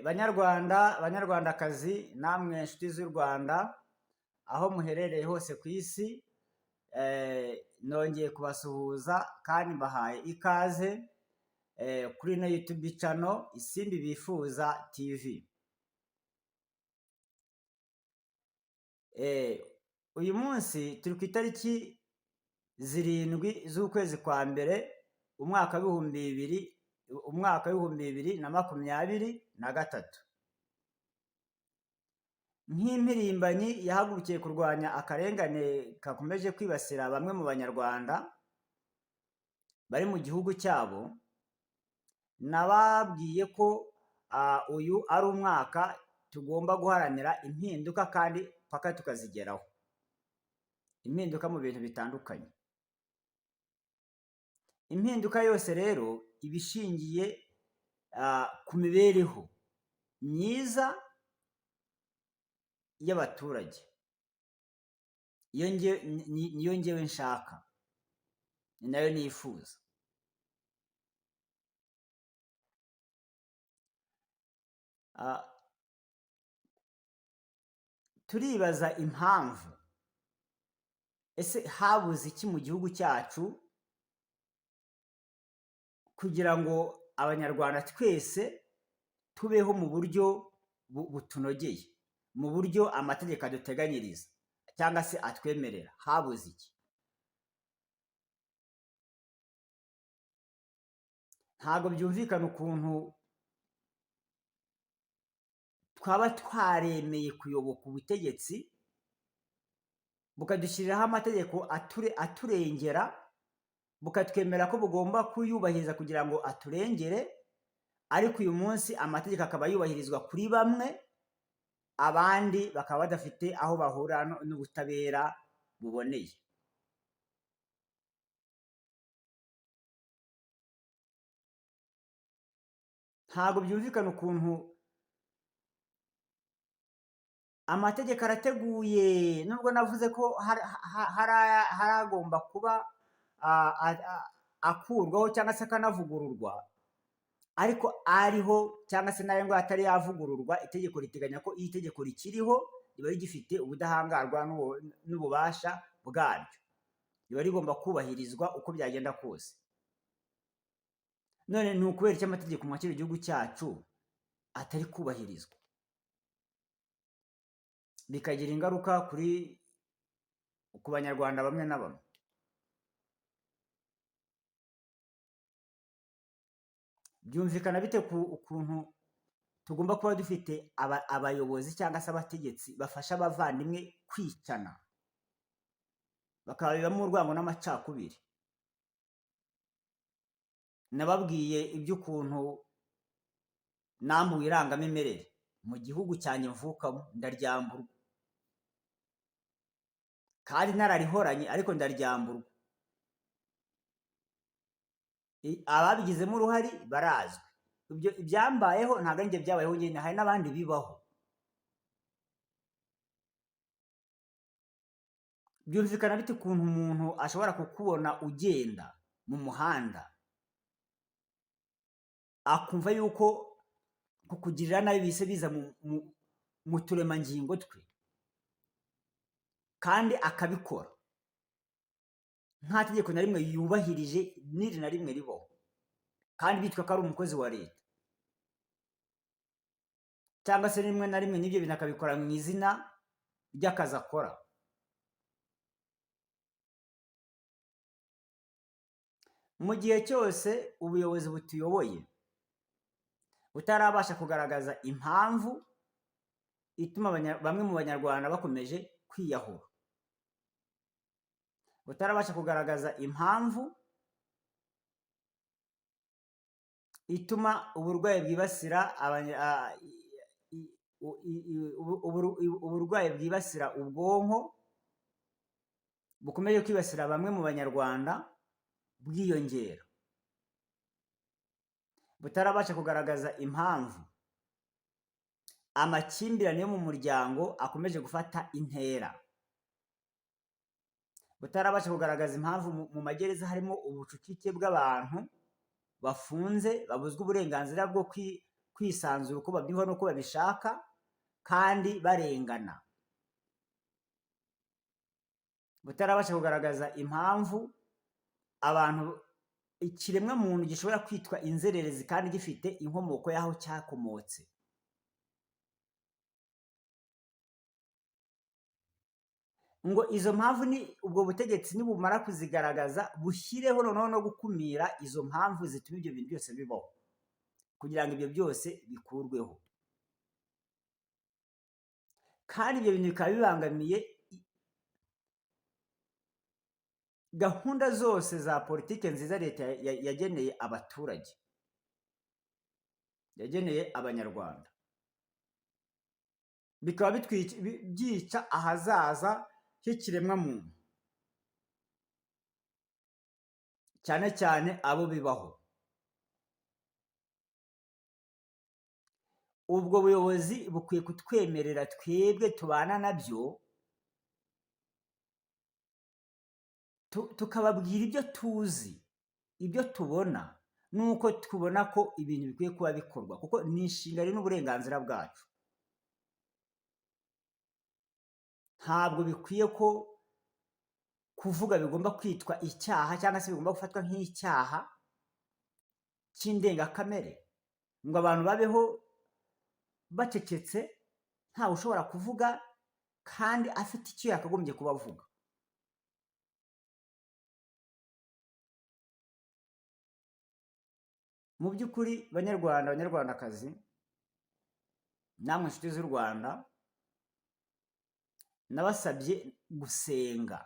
Banyarwanda, banyarwandakazi, namwe nshuti z'u Rwanda, aho muherereye hose ku isi, nongeye kubasuhuza kandi mbahaye ikaze kuri ino YouTube channel Isimbi Bifuza TV. Uyu munsi turi ku itariki 7 z'ukwezi kwa mbere umwaka w'ibihumbi 2023. Nk'impirimbanyi yahagurukiye kurwanya akarengane kakomeje kwibasira bamwe mu banyarwanda bari mu gihugu cyabo, nababwiye ko uyu ari umwaka tugomba guharanira impinduka kandi paka tukazigeraho, impinduka mu bintu bitandukanye. Impinduka yose rero ibishingiye ku mibereho myiza y'abaturage, niyo ngewe nshaka, ni nayo nifuza. Turibaza impamvu, ese habuze iki mu gihugu cyacu kugira ngo abanyarwanda twese tubeho mu buryo butunogeye, mu buryo amategeko aduteganyiriza cyangwa se atwemerera? Habuze iki? Ntabwo byumvikana ukuntu twaba twaremeye kuyoboka ubutegetsi bukadushyiriraho amategeko aturengera, bukatwemera ko bugomba kuyubahiriza kugira ngo aturengere, ariko uyu munsi amategeko akaba yubahirizwa kuri bamwe, abandi bakaba badafite aho bahura n'ubutabera buboneye. Ntabwo byumvikana ukuntu amategeko arateguye, nubwo navuze ko hari agomba kuba akurwaho cyangwa se akanavugururwa, ariko ariho cyangwa se nayo ngo atari yavugururwa, itegeko riteganya ko iyo itegeko rikiriho riba rigifite ubudahangarwa n'ububasha bwaryo, riba rigomba kubahirizwa uko byagenda kose. None ni ukubera iki amategeko mu gihugu cyacu atari kubahirizwa, bikagira ingaruka ku banyarwanda bamwe na bamwe? Byumvikana bite ukuntu tugomba kuba dufite abayobozi cyangwa se abategetsi bafasha abavandimwe kwicana, bakababibamo urwango n'amacakubiri? Nababwiye iby'ukuntu nambuwe irangamimerere mu gihugu cyanjye mvukamo, ndaryamburwa kandi nararihoranye, ariko ndaryamburwa. Ababigizemo uruhare barazwi. Ibyo ibyambayeho ntabwo ari njye byabayeho njyenyine, hari n'abandi bibaho. Byumvikana bite ukuntu umuntu ashobora kukubona ugenda mu muhanda akumva yuko kukugirira nabi bise biza mu turemangingo twe, kandi akabikora nta tegeko na rimwe yubahirije, n'iri na rimwe ribaho, kandi bitwa ko ari umukozi wa leta, cyangwa se rimwe na rimwe n'ibyo bintu akabikora mu izina ry'akazi akora. Mu gihe cyose ubuyobozi butuyoboye butarabasha kugaragaza impamvu ituma bamwe mu banyarwanda bakomeje kwiyahura, butarabasha kugaragaza impamvu ituma uburwayi bwibasira ubwonko bukomeje kwibasira bamwe mu banyarwanda bwiyongera, butarabasha kugaragaza impamvu amakimbirane yo mu muryango akomeje gufata intera, butarabasha kugaragaza impamvu mu magereza harimo ubucucike bw'abantu bafunze, babuzwa uburenganzira bwo kwisanzura uko babyumva n'uko babishaka kandi barengana, butarabasha kugaragaza impamvu abantu ikiremwa muntu gishobora kwitwa inzererezi kandi gifite inkomoko y'aho cyakomotse. Ngo izo mpamvu ni ubwo butegetsi nibumara kuzigaragaza bushyireho noneho no gukumira izo mpamvu zituma ibyo bintu byose bibaho, kugira ngo ibyo byose bikurweho. Kandi ibyo bintu bikaba bibangamiye gahunda zose za politike nziza leta yageneye abaturage, yageneye abanyarwanda, bikaba byica ahazaza h'ikiremwa muntu, cyane cyane abo bibaho. Ubwo buyobozi bukwiye kutwemerera twebwe tubana nabyo, tukababwira ibyo tuzi, ibyo tubona, nuko tubona ko ibintu bikwiye kuba bikorwa, kuko ni inshingano n'uburenganzira bwacu. Ntabwo bikwiye ko kuvuga bigomba kwitwa icyaha cyangwa se bigomba gufatwa nk'icyaha cy'indengakamere, ngo abantu babeho bacecetse ntawe ushobora kuvuga kandi afite icyo yakagombye kuba avuga. Mu by'ukuri banyarwanda, banyarwandakazi, namwe inshuti z'u Rwanda, nabasabye gusenga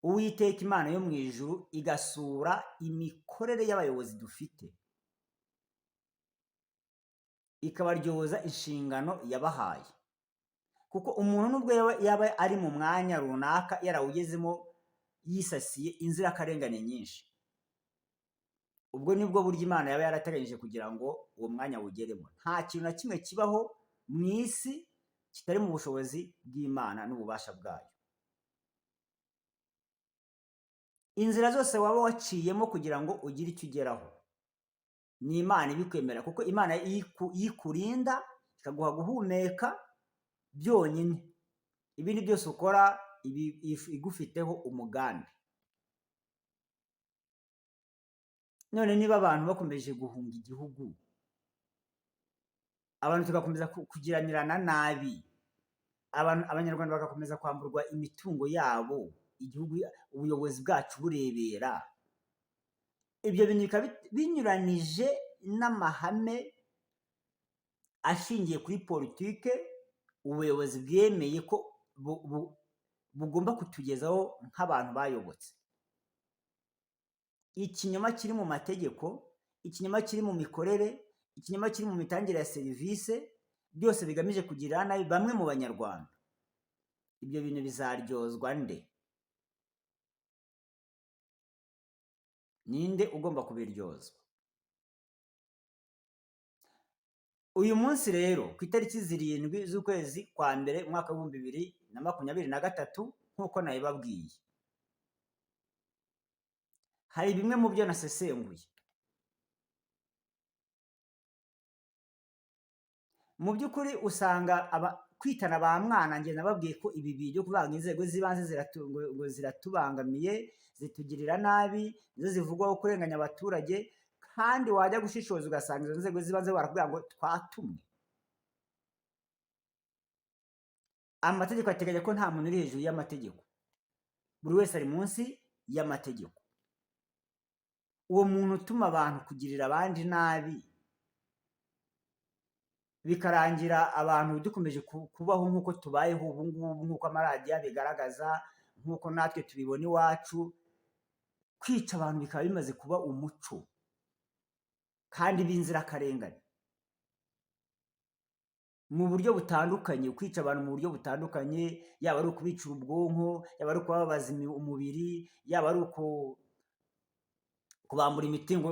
Uwiteka Imana yo mu ijuru igasura imikorere y'abayobozi dufite, ikabaryoza inshingano yabahaye. Kuko umuntu nubwo yaba ari mu mwanya runaka yarawugezemo yisasiye inzirakarengane nyinshi, ubwo nibwo buryo Imana yaba yarateganyije kugira ngo uwo mwanya awugeremo. Nta kintu na kimwe kibaho mu isi kitari mu bushobozi bw'Imana n'ububasha bwayo. Inzira zose waba waciyemo kugira ngo ugire icyo ugeraho, ni Imana ibikwemera, kuko Imana yikurinda ikaguha guhumeka byonyine. Ibindi byose ukora igufiteho umugambi. None niba abantu bakomeje guhunga igihugu, abantu tugakomeza kugiranirana nabi, abanyarwanda bagakomeza kwamburwa imitungo yabo, igihugu ubuyobozi bwacu burebera, ibyo bintu bikaba binyuranije n'amahame ashingiye kuri politike ubuyobozi bwemeye ko bugomba kutugezaho nk'abantu bayobotse. Ikinyoma kiri mu mategeko, ikinyoma kiri mu mikorere, ikinyoma kiri mu mitangire ya serivisi, byose bigamije kugirira nabi bamwe mu banyarwanda. Ibyo bintu bizaryozwa nde? Ninde ugomba kubiryozwa? Uyu munsi rero ku itariki 7 z'ukwezi kwa mbere umwaka wa 2023, nk'uko nabibabwiye, hari bimwe mu byo nasesenguye. Mu by'ukuri usanga kwitana ba mwana, njye nababwiye ko ibi byo kuvanga inzego z'ibanze ziratubangamiye, zitugirira nabi, nizo zivugwaho kurenganya abaturage, kandi wajya gushishoza ugasanga izo nzego z'ibanze barakubwira ngo twatumwe. Amategeko ateganya ko nta muntu uri hejuru y'amategeko, buri wese ari munsi y'amategeko. Uwo muntu utuma abantu kugirira abandi nabi, bikarangira abantu dukomeje kubaho nk'uko tubayeho ubu ngubu, nk'uko amaradiyo abigaragaza, nk'uko natwe tubibona iwacu, kwica abantu bikaba bimaze kuba umuco kandi b'inzirakarengane mu buryo butandukanye. Kwica abantu mu buryo butandukanye, yaba ari ukubicira ubwonko, yaba ari ukubabaza umubiri, yaba ari kubambura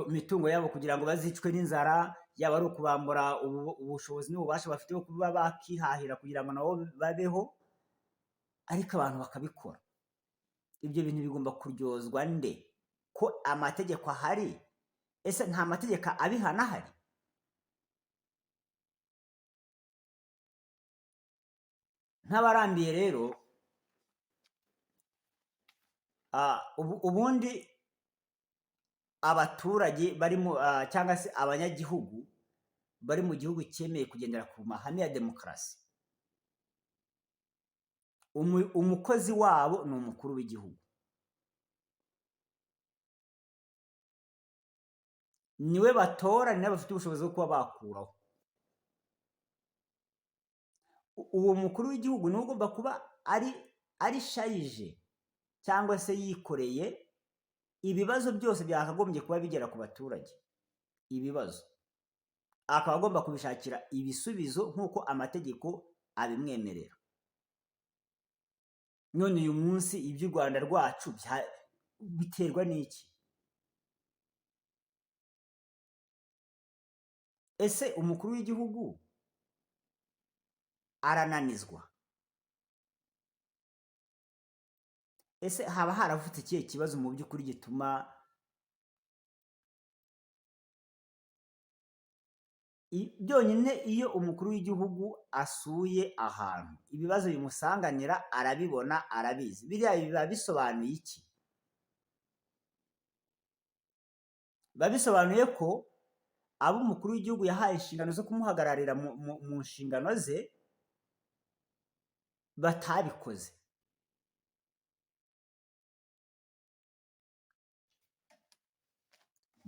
imitungo yabo kugira ngo bazicwe n'inzara, yaba ari ukubambura ubushobozi n'ububasha bafite bwo kuba bakihahira kugira ngo nabo babeho, ariko abantu bakabikora. Ibyo bintu bigomba kuryozwa nde? Ko amategeko ahari, ese nta mategeko abihana ahari? nk'abarambiye rero, ubundi abaturage cyangwa se abanyagihugu bari mu gihugu cyemeye kugendera ku mahame ya demokarasi, umukozi wabo ni umukuru w'igihugu, niwe batora, ni nabo bafite ubushobozi bwo kuba bakuraho. Uwo mukuru w'igihugu niwe ugomba kuba ari shayije cyangwa se yikoreye ibibazo byose byakagombye kuba bigera ku baturage, ibibazo akaba agomba kubishakira ibisubizo nk'uko amategeko abimwemerera. None uyu munsi iby'u Rwanda rwacu biterwa n'iki? Ese umukuru w'igihugu arananizwa? Ese haba haravutse ikihe kibazo mu by'ukuri gituma byonyine iyo umukuru w'igihugu asuye ahantu ibibazo bimusanganira arabibona, arabizi, biriya biba bisobanuye iki? biba bisobanuye ko abo umukuru w'igihugu yahaye inshingano zo kumuhagararira mu nshingano ze batabikoze.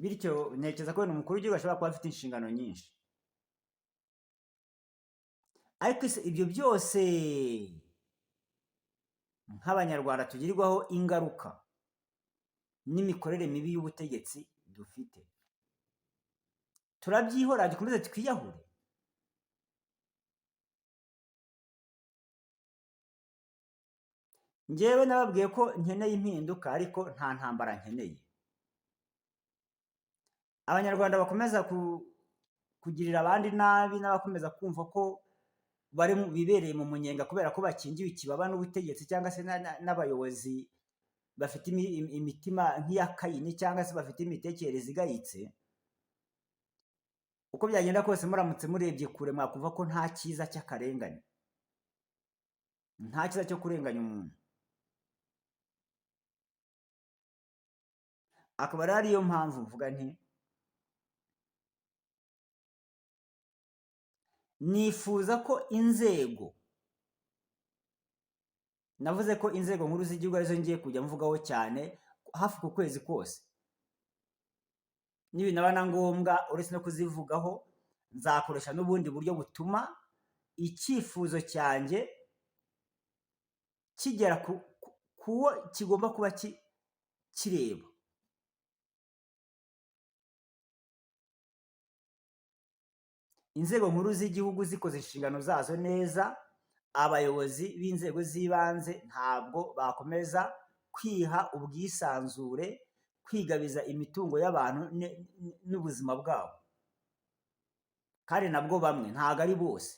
Bityo ntekereza ko umukuru w'igihugu ashobora kuba afite inshingano nyinshi, ariko ibyo byose nk'abanyarwanda tugirirwaho ingaruka n'imikorere mibi y'ubutegetsi dufite, turabyihora dukomeze twiyahure? Njyewe nababwiye ko nkeneye impinduka, ariko nta ntambara nkeneye. Abanyarwanda bakomeza kugirira abandi nabi n'abakomeza kumva ko bibereye mu munyenga kubera ko bakingiwe ikibaba n'ubutegetsi cyangwa se n'abayobozi bafite imitima nk'iya Kayini cyangwa se bafite imitekerereze igayitse, uko byagenda kose muramutse murebye kure mwakumva ko nta cyiza cy'akarengane, nta cyiza cyo kurenganya umuntu. Akaba rero ariyo mpamvu mvuga nti nifuza ko navuze ko inzego nkuru z'igihugu arizo ngiye kujya mvugaho cyane hafi ku kwezi kose, n'ibinaba na ngombwa uretse no kuzivugaho nzakoresha n'ubundi buryo butuma icyifuzo cyanjye kigera kuwo kigomba kuba kireba. Inzego nkuru z'igihugu zikoze inshingano zazo neza, abayobozi b'inzego z'ibanze ntabwo bakomeza kwiha ubwisanzure, kwigabiza imitungo y'abantu n'ubuzima bwabo, kandi nabwo bamwe, ntabwo ari bose,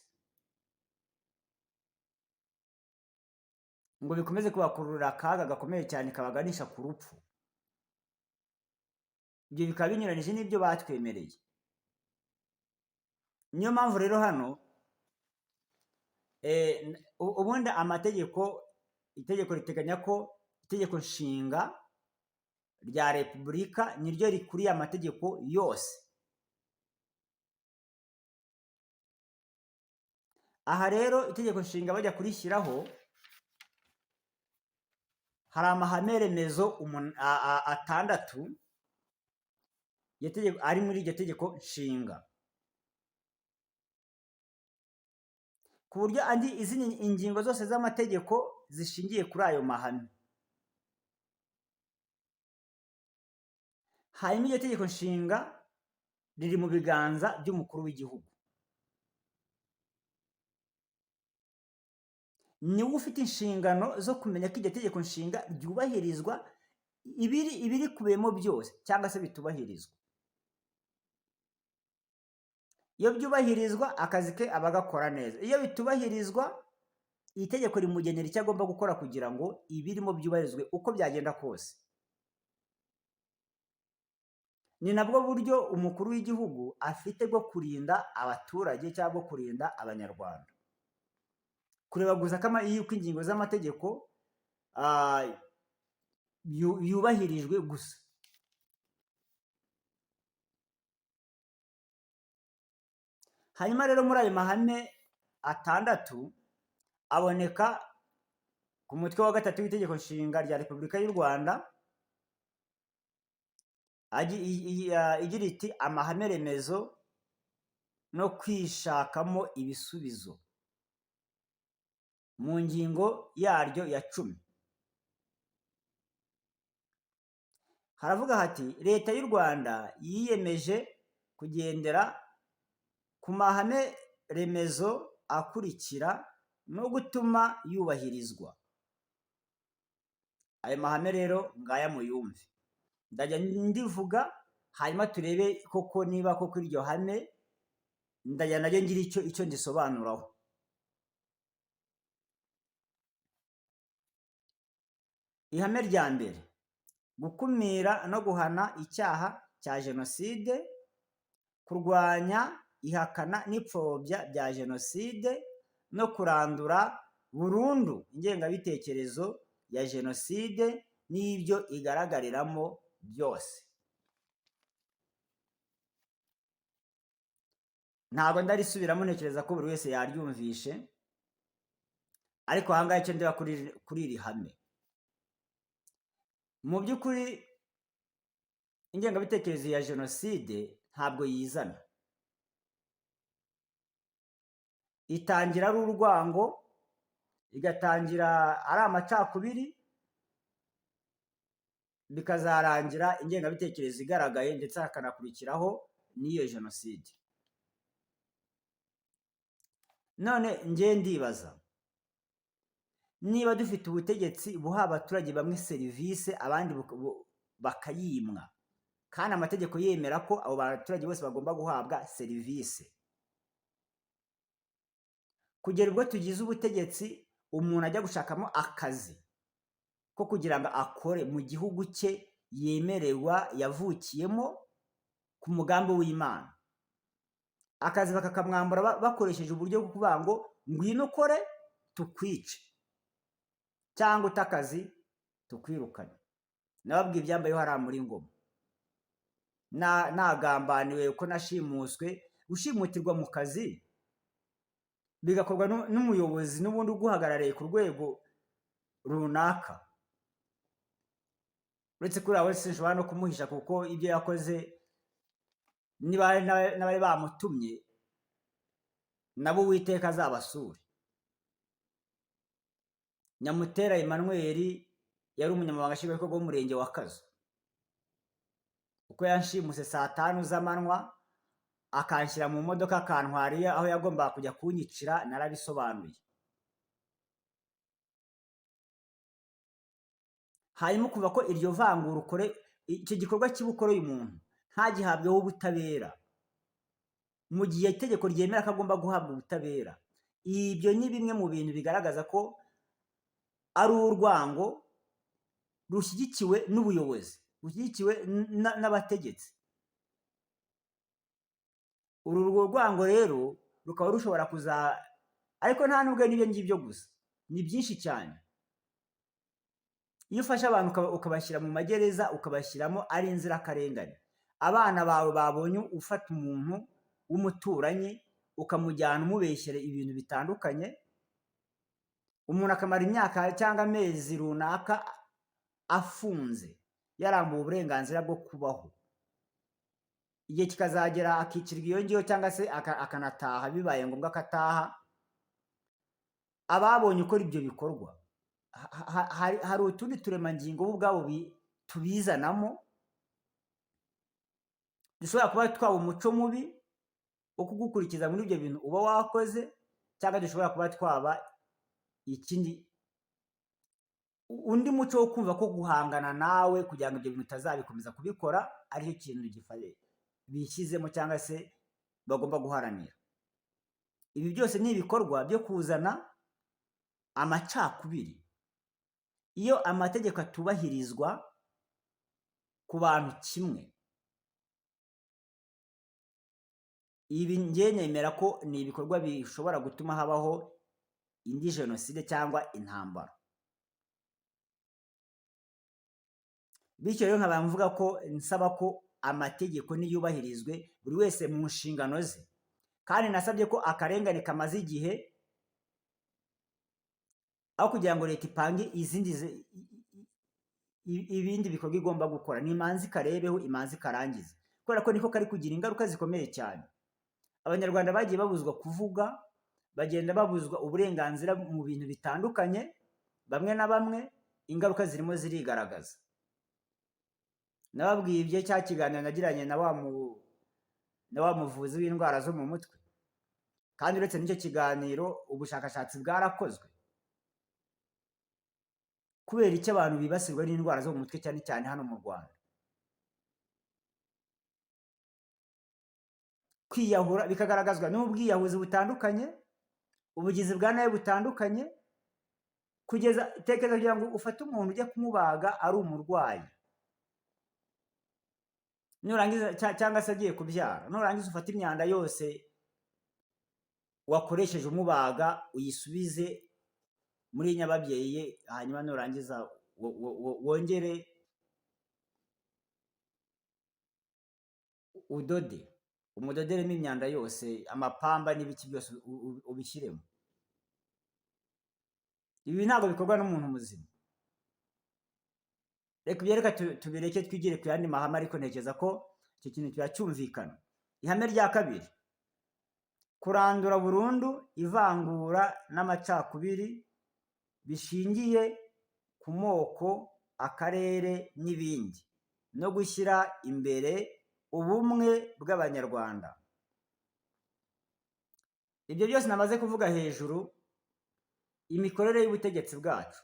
ngo bikomeze kubakururira akaga gakomeye cyane kabaganisha ku rupfu. Ibyo bikaba binyuranije n'ibyo batwemereye. Niyo mpamvu rero hano ubundi itegeko riteganya ko itegeko nshinga rya repubulika niryo rikuriye amategeko yose. Aha rero itegeko nshinga bajya kurishyiraho hari amahame remezo 6 ari muri iryo tegeko nshinga, ku buryo izindi ingingo zose z'amategeko zishingiye kuri ayo mahame. Hanyuma iryo tegeko nshinga riri mu biganza by'umukuru w'igihugu, niwe ufite inshingano zo kumenya ko iryo tegeko nshinga ryubahirizwa, ibiri kubemo byose cyangwa se bitubahirizwa. Iyo byubahirizwa akazi ke aba agakora neza, iyo bitubahirizwa itegeko rimugenera icyo agomba gukora kugira ngo ibirimo byubahirizwe uko byagenda kose. Ni nabwo buryo umukuru w'igihugu afite bwo kurinda abaturage cyangwa kurinda abanyarwanda. kureba gusa yuko ingingo z'amategeko yubahirijwe gusa. Hanyuma rero muri ayo mahame atandatu aboneka ku mutwe wa 3 w'itegeko nshinga rya Repubulika y'u Rwanda, igira iti amahame remezo no kwishakamo ibisubizo, mu ngingo yaryo ya 10 haravuga hati leta y'u Rwanda yiyemeje kugendera ku mahame remezo akurikira no gutuma yubahirizwa. Ayo mahame rero ngaya muyumve, ndajya ndivuga hanyuma turebe koko niba koko iryo hame ndajya najye ngira icyo ndisobanuraho. Ihame rya mbere, gukumira no guhana icyaha cya jenoside, kurwanya ihakana n'ipfobya bya jenoside no kurandura burundu ingengabitekerezo ya jenoside n'ibyo igaragariramo byose. Ntabwo ndarisubiramo, ntekereza ko buri wese yaryumvishe, ariko ahangaha icyo ndeba kuri iri hame, mu by'ukuri ingengabitekerezo ya jenoside ntabwo yizana, itangira ari urwango, igatangira ari amacakubiri, bikazarangira ingengabitekerezo igaragaye ndetse hakanakurikiraho n'iyo jenoside. None njye ndibaza, niba dufite ubutegetsi buha abaturage bamwe serivisi abandi bakayimwa, kandi amategeko yemera ko abo baturage bose bagomba guhabwa serivisi, kugera ubwo tugize ubutegetsi umuntu ajya gushakamo akazi ko kugira ngo akore mu gihugu cye yemererwa yavukiyemo ku mugambi w'Imana, akazi bakakamwambura bakoresheje uburyo bwo kuvuga ngo ngwino ukore tukwice, cyangwa utakazi tukwirukanye. Nababwiye ibyambayeho hariya muri Ngoma, nagambaniwe ko nashimuswe, gushimutirwa mu kazi bigakorwa n'umuyobozi n'ubundi uguhagarariye ku rwego runaka, uretse kuri aho sinshobora no kumuhisha kuko ibyo yakoze niba n'abari bamutumye nabo Uwiteka azabasure. Nyamutera Emmanuel yari umunyamabanga nshingwabikorwa w'umurenge wa Kazo, uko yanshimuse saa 5 z'amanywa akanshyira mu modoka akantwariye aho yagombaga kujya kunyicira, narabisobanuye. Hanyuma kuva ko iryo vangura ukore icyo gikorwa kibukoreye umuntu ntagihabweho ubutabera, mu gihe itegeko ryemera ko agomba guhabwa ubutabera. Ibyo ni bimwe mu bintu bigaragaza ko ari urwango rushyigikiwe n'ubuyobozi, rushyigikiwe n'abategetsi. Uru rwango rero rukaba rushobora ariko nta nubwo n'ibyo ngibyo gusa, ni byinshi cyane. Iyo ufashe abantu ukabashyira mu magereza, ukabashyiramo ari inzirakarengane, abana bawe babonye ufata umuntu w'umuturanyi ukamujyana umubeshyere ibintu bitandukanye, umuntu akamara imyaka cyangwa amezi runaka afunze yarambuwe uburenganzira bwo kubaho, igihe kikazagera akicirwa iyo ngiyo cyangwa se akanataha, bibaye ngombwa akataha. Ababonye ukora ibyo bikorwa hari utundi turemangingo bo ubwabo tubizanamo, dushobora kuba twaba umuco mubi wo kugukurikiza muri ibyo bintu uba wakoze, cyangwa dushobora kuba twaba undi muco wo kumva ko guhangana nawe kugira ngo ibyo bintu utazabikomeza kubikora aricyo kintu bishyizemo cyangwa se bagomba guharanira. Ibi byose ni ibikorwa byo kuzana amacakubiri. Iyo amategeko atubahirizwa ku bantu kimwe, ibi njye nemera ko ni ibikorwa bishobora gutuma habaho indi jenoside cyangwa intambara. Bityo rero nkaba mvuga ko nsaba ko amategeko niyubahirizwe buri wese mu nshingano ze, kandi nasabye ko akarengane kamaze igihe, aho kugira ngo leta ipange ibindi bikorwa igomba gukora, nimanze ikarebeho, imanze ikarangize, kubera ko niko kari kugira ingaruka zikomeye cyane. Abanyarwanda bagiye babuzwa kuvuga, bagenda babuzwa uburenganzira mu bintu bitandukanye, bamwe na bamwe ingaruka zirimo zirigaragaza. Nababwiye ibyo cya kiganiro nagiranye na wa muvuzi w'indwara zo mu mutwe, kandi uretse n'icyo kiganiro ubushakashatsi bwarakozwe. Kubera icyo abantu bibasirwa n'indwara zo mu mutwe cyane cyane hano mu Rwanda? Kwiyahura bikagaragazwa n'ubwiyahuzi butandukanye, ubugizi bwa nabi butandukanye, kugeza tekereza kugira ngo ufate umuntu ujya kumubaga ari umurwayi, nurangiza cyangwa se agiye kubyara, nurangiza ufate imyanda yose wakoresheje umubaga uyisubize muri nyababyeyi ye, hanyuma nurangiza wongere umudoderemo imyanda yose, amapamba n'ibiki byose ubishyiremo. Ibi ntabwo bikorwa n'umuntu muzima. Reka tubireke twigire ku yandi mahame, ariko ntekereza ko icyo kintu kiracyumvikana. Ihame rya kabiri: kurandura burundu ivangura n'amacakubiri bishingiye ku moko, akarere n'ibindi, no gushyira imbere ubumwe bw'Abanyarwanda. Ibyo byose namaze kuvuga hejuru, imikorere y'ubutegetsi bwacu,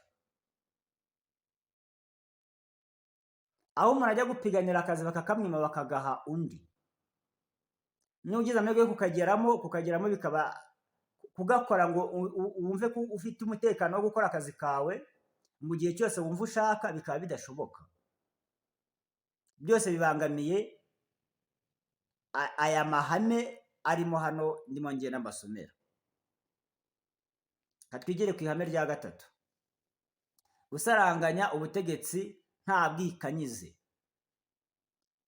aho umuntu ajya gupiganira akazi bakakamwima bakagaha undi, n'ugize amahirwe yo kukageramo bikaba kugakora ngo wumve ko ufite umutekano wo gukora akazi kawe mu gihe cyose wumva ushaka, bikaba bidashoboka. Byose bibangamiye aya mahame arimo hano ndimo ngenda mbasomera. Katwigire ku ihame rya gatatu: gusaranganya ubutegetsi nta bwikanyize.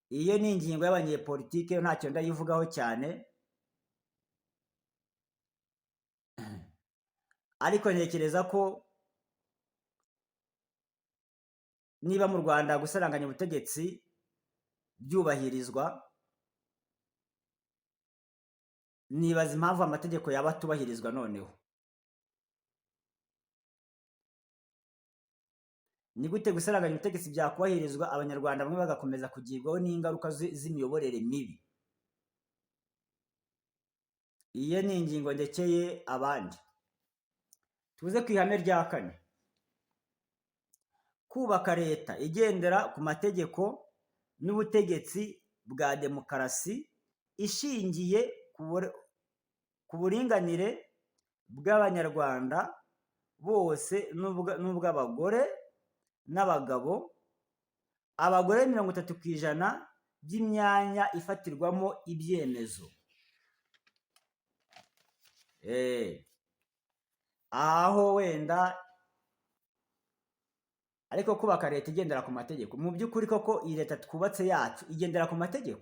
Iyo ni ingingo y'abanyepolitike, ntacyo ndayivugaho cyane, ariko ntekereza ko niba mu Rwanda gusaranganya ubutegetsi byubahirizwa, nibaza impamvu amategeko yaba atubahirizwa noneho. Ni gute gusaranganya ubutegetsi byakubahirizwa, Abanyarwanda bamwe bagakomeza kugirwaho n'ingaruka z'imiyoborere mibi? Iyo ni ingingo ndekeye abandi. Tuze ku ihame rya kane: kubaka leta igendera ku mategeko n'ubutegetsi bwa demokarasi, ishingiye ku buringanire bw'Abanyarwanda bose n'ubw'abagore n'abagabo. Abagore 30% by'imyanya ifatirwamo ibyemezo. Aho wenda, ariko kubaka leta igendera ku mategeko, mu by'ukuri koko iyi leta twubatse yacu igendera ku mategeko?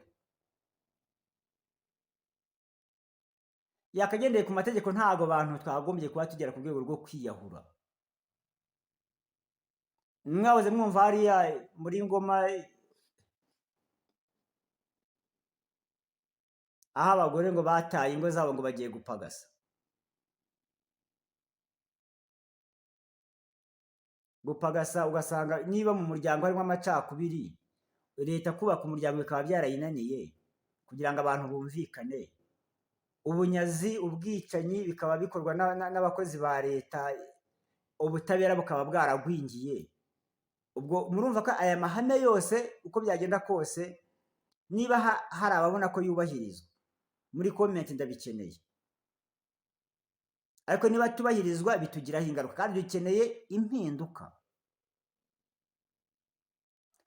Yakagendeye ku mategeko, ntago abantu twagombye kuba tugera ku rwego rwo kwiyahura. Mwahoze mwumva hariya muri Ngoma aho abagore ngo bataye ingo zabo ngo bagiye gupagasa. Gupagasa ugasanga niba mu muryango harimo amacakubiri, leta kubaka umuryango bikaba byarayinaniye kugira ngo abantu bumvikane. Ubunyazi, ubwicanyi bikaba bikorwa n'abakozi ba leta, ubutabera bukaba bwaragwingiye. Ubwo murumva ko aya mahame yose uko byagenda kose, niba hari ababona ko yubahirizwa, muri comment ndabikeneye. Ariko niba tubahirizwa bitugiraho ingaruka, kandi dukeneye impinduka.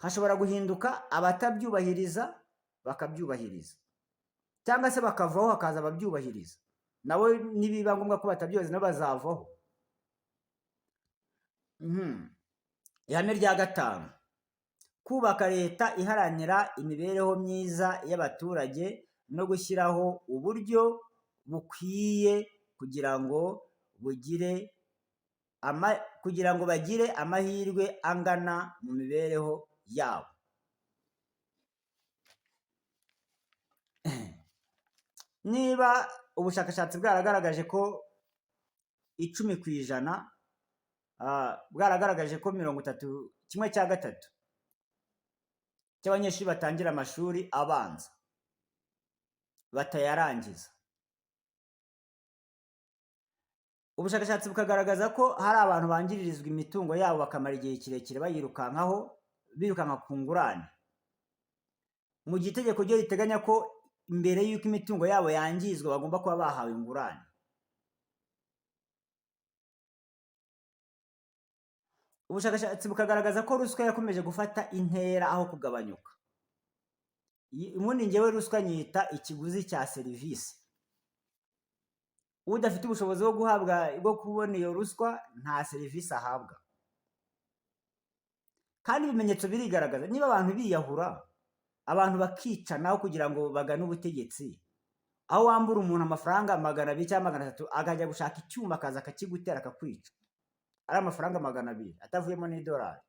Hashobora guhinduka abatabyubahiriza bakabyubahiriza, cyangwa se bakavaho hakaza ababyubahiriza, nabo nibiba ngombwa ko batabyubahiriza nabo bazavaho, ihame rya gatanu: kubaka leta iharanira imibereho myiza y'abaturage no gushyiraho uburyo bukwiye kugira ngo bagire amahirwe angana mu mibereho yabo. Niba ubushakashatsi bwaragaragaje ko 10% bwaragaragaje ko 1/3 cy'abanyeshuri batangira amashuri abanza batayarangiza. Ubushakashatsi bukagaragaza ko hari abantu bangiririzwa imitungo yabo bakamara igihe kirekire birukanka ku ngurane, mu gihe itegeko ryo riteganya ko mbere y'uko imitungo yabo yangizwa bagomba kuba bahawe ingurane. Ubushakashatsi bukagaragaza ko ruswa yakomeje gufata intera aho kugabanyuka. Ubundi njyewe ruswa nyita ikiguzi cya serivisi. Udafite ubushobozi bwo kubona iyo ruswa nta serivisi ahabwa. Kandi ibimenyetso birigaragaza. Niba abantu biyahura, abantu bakicanaho kugira ngo bagane ubutegetsi, aho wambura umuntu amafaranga 200 cyangwa 300 akajya gushaka icyuma akaza akakigutera akakwica, ari amafaranga 200 atavuyemo n'idolari,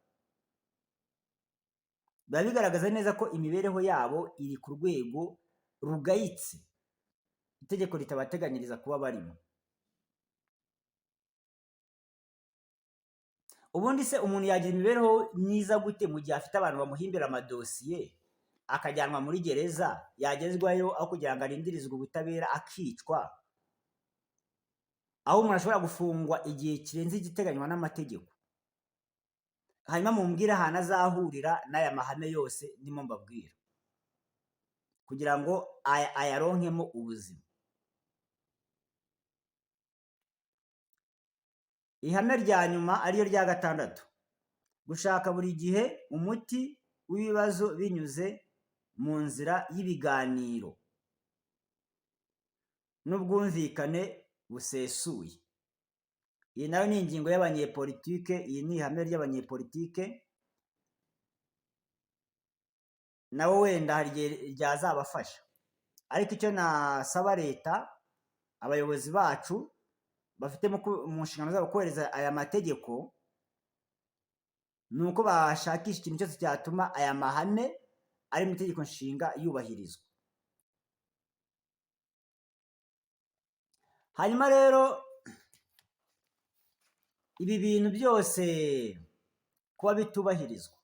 biba bigaragaza neza ko imibereho yabo iri ku rwego rugayitse itegeko ritabateganyiriza kuba barimo. Ubundi se umuntu yagira imibereho myiza gute mu gihe afite abantu bamuhimbira amadosiye akajyanwa muri gereza, yagezwayo aho kugira ngo arindirizwe ubutabera akicwa, aho umuntu ashobora gufungwa igihe kirenze igiteganywa n'amategeko? Hanyuma mumbwire ahantu azahurira n'aya mahame yose ndimo mbabwira kugira ngo ayaronkemo ubuzima. Ihame rya nyuma ariyo rya 6: gushaka buri gihe umuti w'ibibazo binyuze mu nzira y'ibiganiro n'ubwumvikane busesuye. Iyi nayo ni ingingo y'abanyepolitike, iyi ni ihame ry'abanyepolitike, nabo wenda hari igihe ryazabafasha. Ariko icyo nasaba leta, abayobozi bacu bafite mu nshingano zabo kohereza aya mategeko, ni uko bashakisha ikintu cyose cyatuma aya mahame ari mu itegeko nshinga yubahirizwa. Hanyuma rero ibi bintu byose kuba bitubahirizwa,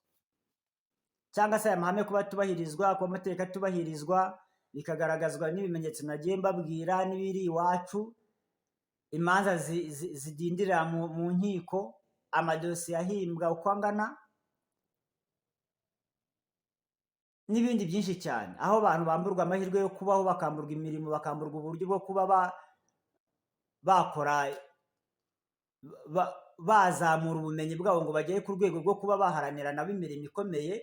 cyangwa se aya mahame kuba atubahirizwa, kuba amategeko atubahirizwa, bikagaragazwa n'ibimenyetso nagiye mbabwira n'ibiri iwacu, imanza zidindirira mu nkiko, amadosiye ahimbwa uko angana, n'ibindi byinshi cyane, aho abantu bamburwa amahirwe yo kubaho, bakamburwa imirimo, bakamburwa uburyo bwo kuba bakora bazamura ubumenyi bwabo ngo bagere ku rwego rwo kuba baharanira nabo imirimo ikomeye.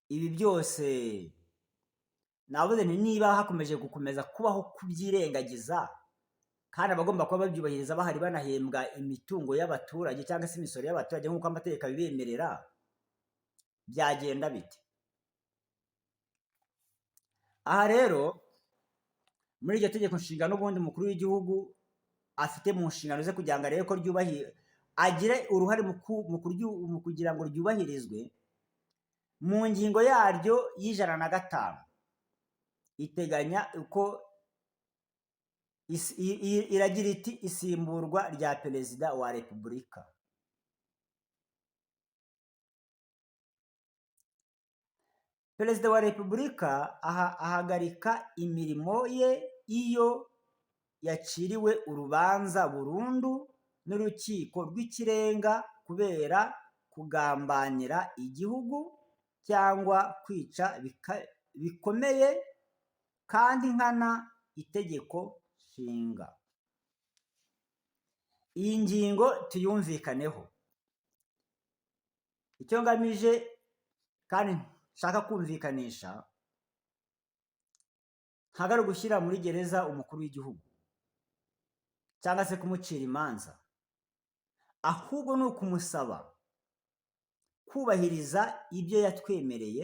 Ibi byose navuze nti niba hakomeje gukomeza kubaho kubyirengagiza, kandi abagomba kuba babyubahiriza bahari banahembwa imitungo y'abaturage cyangwa se imisoro y'abaturage nk'uko amategeko abibemerera, byagenda bite? Aha rero muri iryo tegeko nshinga n'ubundi umukuru w'igihugu afite mu nshingano ze kugira ngo arebe ko agire uruhare mu kugira ngo ryubahirizwe. Mu ngingo yaryo y'105 iteganya uko iragira iti: isimburwa rya perezida wa repubulika. Perezida wa repubulika ahagarika imirimo ye iyo yaciriwe urubanza burundu n'urukiko rw'ikirenga kubera kugambanira igihugu cyangwa kwica bikomeye kandi nkana itegeko nshinga. Iyi ngingo tuyumvikaneho. Icyo ngamije kandi nshaka kumvikanisha, ntabwo ari ugushyira muri gereza umukuru w'igihugu cyangwa se kumucira imanza. ahubwo ni ukumusaba kubahiriza ibyo yatwemereye,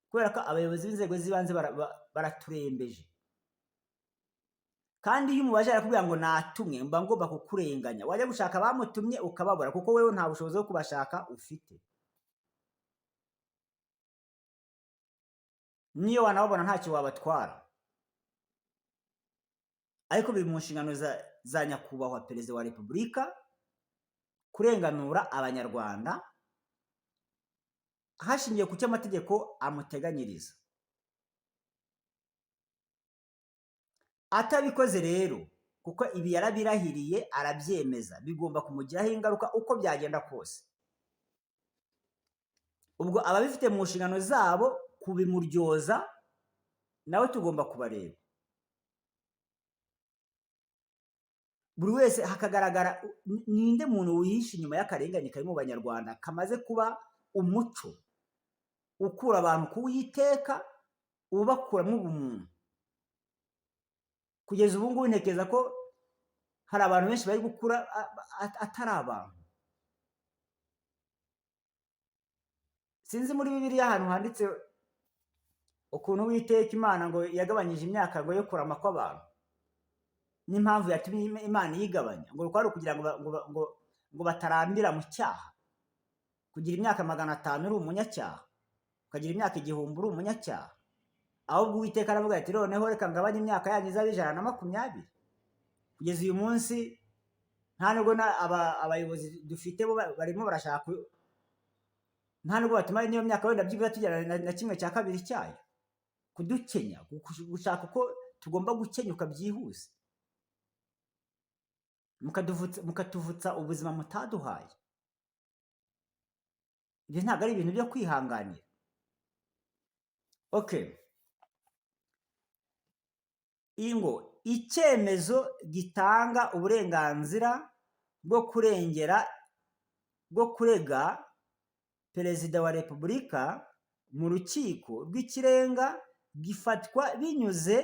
kubera ko abayobozi b'inzego z'ibanze baraturembeje. kandi iyo umubaje arakubwira ngo natumwe, mba ngomba kukurenganya. Wajya gushaka abamutumye ukababura, kuko wewe nta bushobozi bwo kubashaka ufite. Niyo wanababona ntacyo wabatwara. Ariko biri mu nshingano za nyakubahwa Perezida wa Repubulika kurenganura abanyarwanda hashingiye ku cyo amategeko amuteganyiriza. Atabikoze rero, kuko ibi yarabirahiriye arabyemeza, bigomba kumugiraho ingaruka uko byagenda kose. Ubwo ababifite mu nshingano zabo kubimuryoza, nawe tugomba kubareba. Buri wese hakagaragara ninde muntu wihishe inyuma y'akarengane kari mu banyarwanda kamaze kuba umuco ukura abantu kuwiteka ubakuramo ubumuntu. Kugeza ubu ngubu ntekereza ko hari abantu benshi bari gukura atari abantu. Sinzi muri Bibiliya ahantu handitse ukuntu Uwiteka Imana ngo yagabanyije imyaka ngo yo kurama kw'abantu, n'impamvu yatumye Imana yigabanya, ngo kwari ukugira ngo batarambira mu cyaha. Kugira imyaka 500 uri umunyacyaha, ukagira imyaka 1000 uri umunyacyaha. Ahubwo Uwiteka aravuga ati noneho reka ngabanye imyaka yanyu izaba 120. Kugeza uyu munsi nta nubwo abayobozi dufite bo barimo barashaka, nta nubwo batuma niyo myaka wenda byibura tugera na 1/2 cyayo, kudukenya, gushaka uko tugomba gukenyuka byihuse, mukatuvutsa ubuzima mutaduhaye. Ibyo ntabwo ari ibintu byo kwihanganira. Okay. Ingo icyemezo gitanga uburenganzira bwo kurega Perezida wa Repubulika mu rukiko rw'ikirenga gifatwa binyuze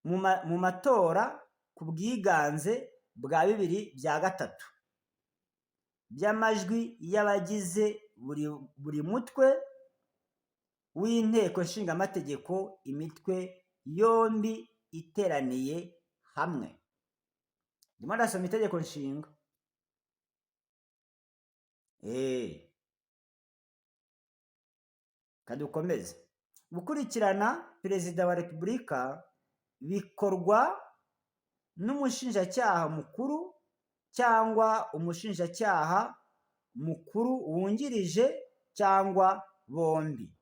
mu matora ku bwiganze bwa 2/3 by'amajwi y'abagize buri mutwe w'inteko nshingamategeko, imitwe yombi iteraniye hamwe. Ndimo ndasoma itegeko nshinga. Kadukomeze. Gukurikirana Perezida wa Repubulika bikorwa n'umushinjacyaha mukuru cyangwa umushinjacyaha mukuru wungirije cyangwa bombi.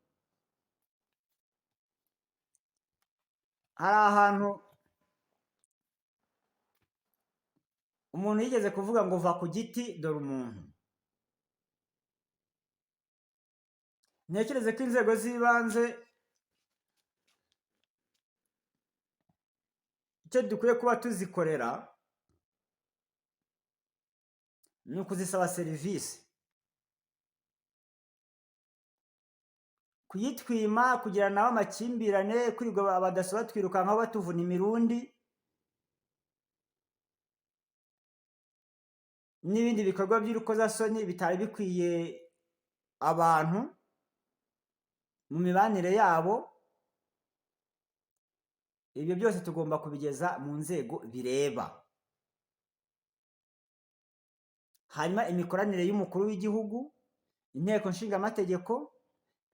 Hari ahantu umuntu yigeze kuvuga ngo va ku giti dore umuntu. Ntekereze ko inzego z'ibanze icyo dukwiye kuba tuzikorera ni ukuzisaba serivisi. Kuyitwima, kugira nawe amakimbirane, kwirirwa abadaso batwirukankaho batuvuna imirundi, n'ibindi bikorwa by'urukozasoni bitari bikwiye abantu mu mibanire yabo. Ibyo byose tugomba kubigeza mu nzego bireba. Hanyuma imikoranire y'umukuru w'igihugu, inteko nshingamategeko,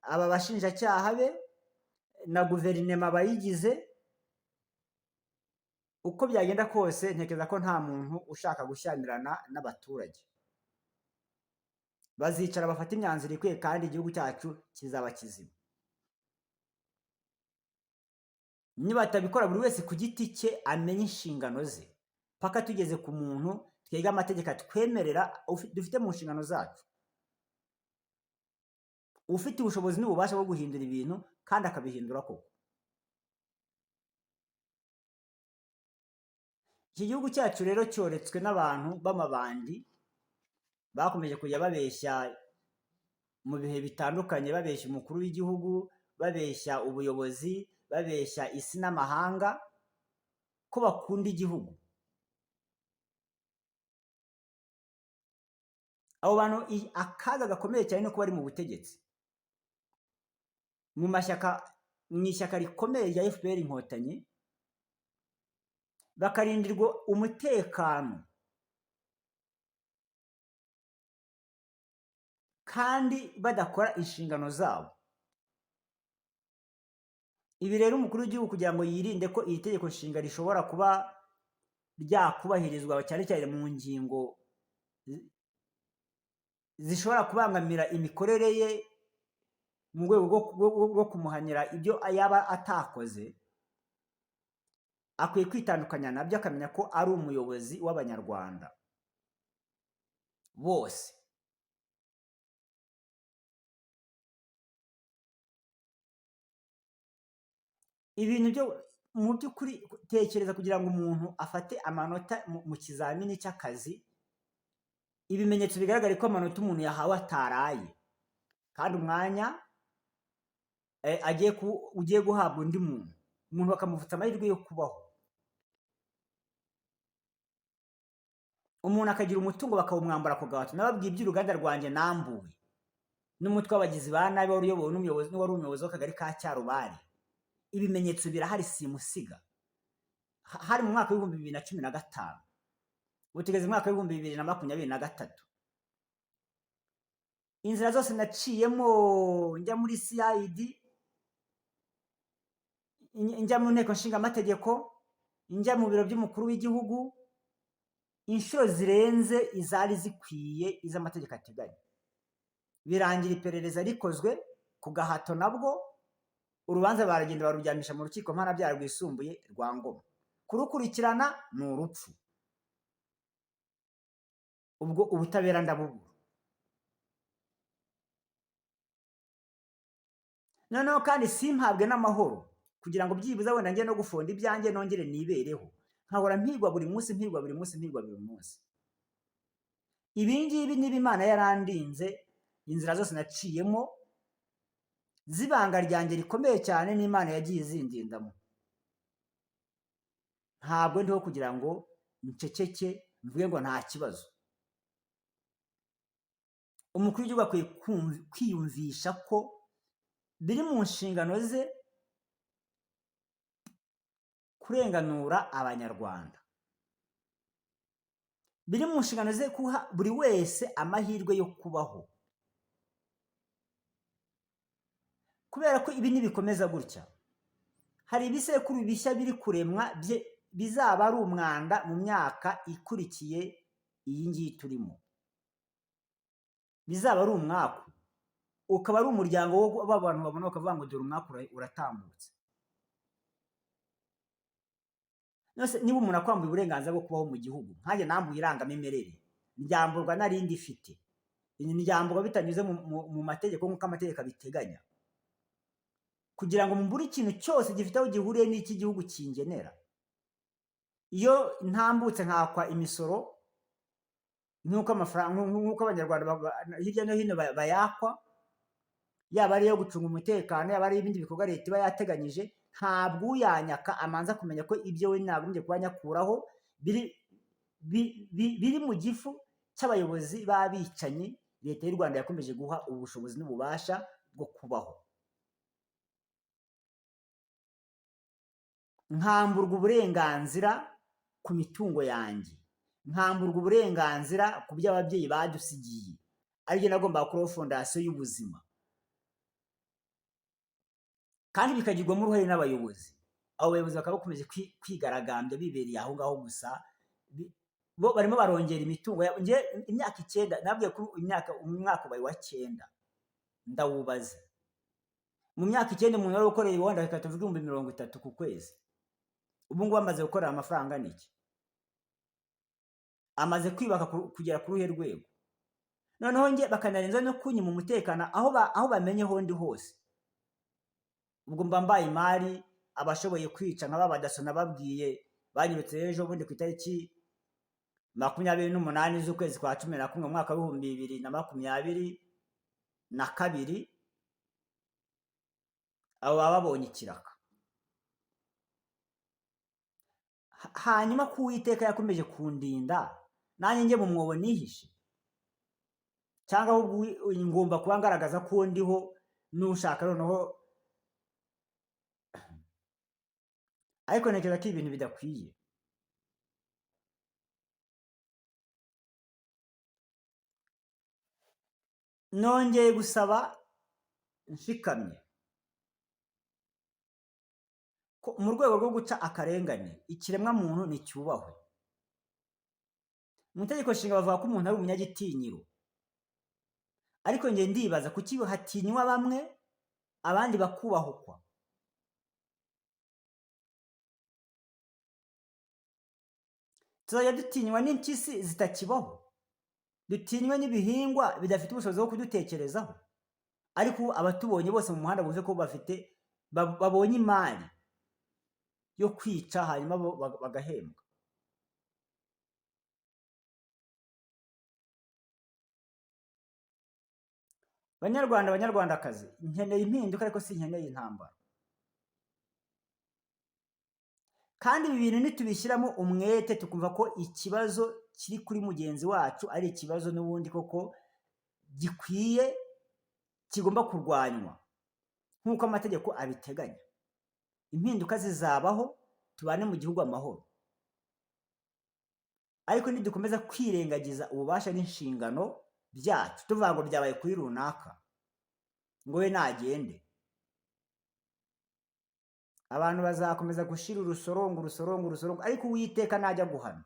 aba bashinjacyaha be na guverinoma bayigize, uko byagenda kose ntekereza ko nta muntu ushaka gushyamirana n'abaturage. Bazicara bafata imyanzuro ikwiye kandi igihugu cyacu kizaba kizima. Niba batabikora buri wese ku giti cye amenye inshingano ze, paka tugeze ku muntu twega amategeko atwemerera dufite mu nshingano zacu, ufite ubushobozi n'ububasha bwo guhindura ibintu kandi akabihindura koko. Iki gihugu cyacu rero cyoretswe n'abantu b'amabandi bakomeje kujya babeshya mu bihe bitandukanye, babeshya umukuru w'igihugu, babeshya ubuyobozi, babeshya isi n'amahanga ko bakunda igihugu. abo bantu akaga gakomeye cyane no kuba bari mu butegetsi mu ishyaka rikomeye rya FPR Inkotanyi, bakarindirwa umutekano kandi badakora inshingano zabo. Ibi rero umukuru w'igihugu kugira ngo yirinde ko iri tegeko nshinga rishobora kuba ryakubahirizwa cyane cyane mu ngingo zishobora kubangamira imikorere ye mu rwego rwo kumuhanira ibyo yaba atakoze, akwiye kwitandukanya nabyo akamenya ko ari umuyobozi w'Abanyarwanda bose. Ibintu byo mu by'ukuri tekereza kugira ngo umuntu afate amanota mu kizamini cy'akazi, ibimenyetso bigaragara ko amanota umuntu yahawe ataraye kandi umwanya ugiye guhabwa undi umuntu bakamuvutsa amahirwe yo kubaho. Umuntu akagira umutungo bakawumwambara ku gahato. Nababwiye iby'uruganda rwanjye nambuwe n'umutwe w'abagizi ba nabi wari uyobowe n'uwari umuyobozi w'akagari ka Cyarubare. Ibimenyetso birahari simusiga. Hari mu mwaka w'ibihumbi 2015, ubu tugeze mu mwaka w'ibihumbi 2023. Inzira zose naciyemo njya muri CID, njya mu nteko nshinga amategeko, njya mu biro by'umukuru w'igihugu, inshuro zirenze izari zikwiye iz'amategeko ateganya. Birangira iperereza rikozwe ku gahato, nabwo urubanza baragenda barujyamisha mu rukiko mpanabyaha rwisumbuye rwa Ngoma. Kurukurikirana ni urupfu. Ubwo ubutabera ndabubura. Noneho kandi simpabwe n'amahoro kugira ngo byibuze wenda njye no gufonda ibyanjye nongere nibereho, nkahora mpigwa buri munsi. Ibi ngibi niba Imana yarandinze, inzira zose naciyemo zibanga ryanjye rikomeye cyane n'Imana yagiye izindindamo. Ntabwo ndiho kugira ngo nceceke mvuge ngo nta kibazo. Umukuru w'igihugu akwiye kwiyumvisha ko biri mu nshingano ze kurenganura Abanyarwanda. Biri mu nshingano ze kuha buri wese amahirwe yo kubaho. Kubera ko ibi nibikomeza gutya, hari ibisekuru bishya biri kuremwa bizaba ari umwanda mu myaka ikurikiye iyi ngiyi turimo. Bizaba ari umwaku, ukaba ari umuryango w'abantu babona bakavuga ngo dore umwaku uratambutse. Nose niba umuntu akwambuye uburenganzira bwo kubaho mu gihugu, nkanjye nambuye irangamimerere, ndyamburwa narindi ifite, ndyamburwa bitanyuze mu mategeko nk'uko amategeko abiteganya, kugira ngo mbure ikintu cyose gifite aho gihuriye n'iki gihugu kingenera. Iyo ntambutse nkakwa imisoro nk'uko Abanyarwanda hirya no hino bayakwa, yaba ari iyo gucunga umutekano, yaba ari ibindi bikorwa leta iba yateganyije, ntabwo uyanyaka amanza kumenya ko ibyo we nagombye kuba nyakuraho biri mu gifu cy'abayobozi b'abicanyi leta y'u Rwanda yakomeje guha ubushobozi n'ububasha bwo kubaho. Nkamburwa uburenganzira ku mitungo yanjye, nkamburwa uburenganzira ku byo ababyeyi badusigiye, aribyo nagomba gukuraho fondasiyo y'ubuzima, kandi bikagirwamo uruhare n'abayobozi. Abo bayobozi bakaba bakomeje kwigaragambya bibereye aho ngaho gusa, bo barimo barongera imitungo. Imyaka 9, nabwiye ko umwaka ubaye wa 9 ndawubaze. Mu myaka 9 umuntu wari ukoreye wenda tuvuge 30,000 ku kwezi, ubu ngubu amaze gukorera amafaranga niki, amaze kwibaka kugera ku ruhe rwego. Noneho nge bakanarenza no kunyima umutekano aho bamenye ho ndi hose. Ubwo mba mbaye imari abashoboye kwica nk'abadaso nababwiye banyirutse ejo bundi ku itariki 28 z'ukwezi kwa 11 mu mwaka wa 2022, abo baba babonye ikiraka. Hanyuma ku Uwiteka yakomeje kundinda, nanjye nge mu mwobo nihishe. cyangwa ahubwo ngomba kuba ngaragaza ko ndiho n'ushaka noneho. Ariko ntekereza ko ibintu bidakwiye. Nongeye gusaba nshikamye ko mu rwego rwo guca akarengane ikiremwa muntu nticyubahwe. Mu itegeko nshinga bavuga ko umuntu ari umunyagitinyiro, ariko njye ndibaza kuki hatinywa bamwe abandi bakubahukwa. Tuzajya dutinywa n'impyisi zitakibaho, dutinywe n'ibihingwa bidafite ubushobozi bwo kudutekerezaho, ariko abatubonye bose mu muhanda bumve ko babonye imari yo kwica hanyuma bagahembwa. Banyarwanda, banyarwandakazi, nkeneye impinduka ariko sinkeneye intambara. Kandi ibi bintu nitubishyiramo umwete tukumva ko ikibazo kiri kuri mugenzi wacu ari ikibazo n'ubundi koko gikwiye, kigomba kurwanywa nk'uko amategeko abiteganya, impinduka zizabaho, tubane mu gihugu amahoro. Ariko nidukomeza kwirengagiza ububasha n'inshingano byacu tuvuga ngo byabaye kuri runaka ngo we nagende, abantu bazakomeza gushira urusorongo, ariko Uwiteka najya guhana.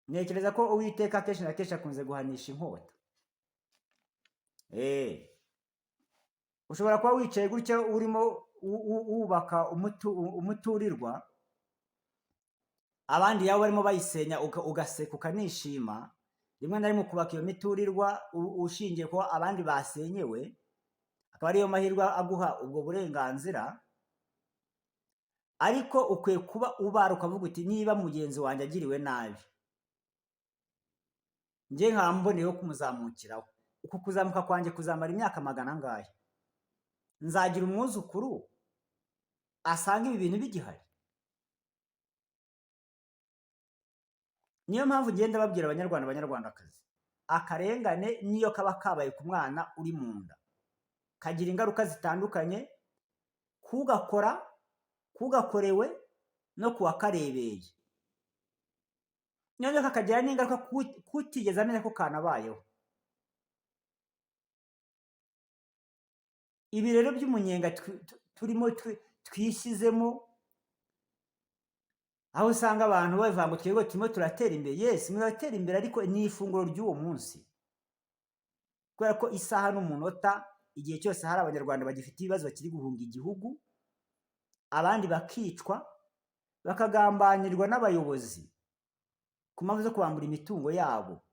Ntekereza ko Uwiteka kenshi na kenshi akunze guhanisha inkota. Ushobora kuba wicaye gutya urimo wubaka umuturirwa, abandi yabo barimo bayisenya, ugaseka ukanishima. Rimwe na rimwe kubaka iyo miturirwa ushingiye ko abandi basenyewe, akaba ariyo mahirwe aguha ubwo burenganzira. Ariko ukwiye kuba ubara ukavuga uti niba mugenzi wanjye agiriwe nabi, njye nkaba mboneyeho kumuzamukiraho. Uku kuzamuka kwanjye kuzamara imyaka magana angahe? Nzagira umwuzukuru asanga ibi bintu bigihari? Niyo mpamvu ngenda babwira abanyarwanda, abanyarwandakazi, akarengane niyo kaba kabaye ku mwana uri mu nda kagira ingaruka zitandukanye, kugakora, kugakorewe no kuwakarebeye. Nyine kakagira n'ingaruka kutigeze amenya ko kanabayeho. Ibi rero by'umunyenga turimo twishyizemo, aho usanga abantu bavuga ngo twebwe turimo turatera imbere. Yes, muratera imbere, ariko ni ifunguro ry'uwo munsi, kubera ko isaha n'umunota, igihe cyose hari abanyarwanda bagifite ibibazo, bakiri guhunga igihugu, abandi bakicwa, bakagambanirwa n'abayobozi ku mpamvu zo kubambura imitungo yabo.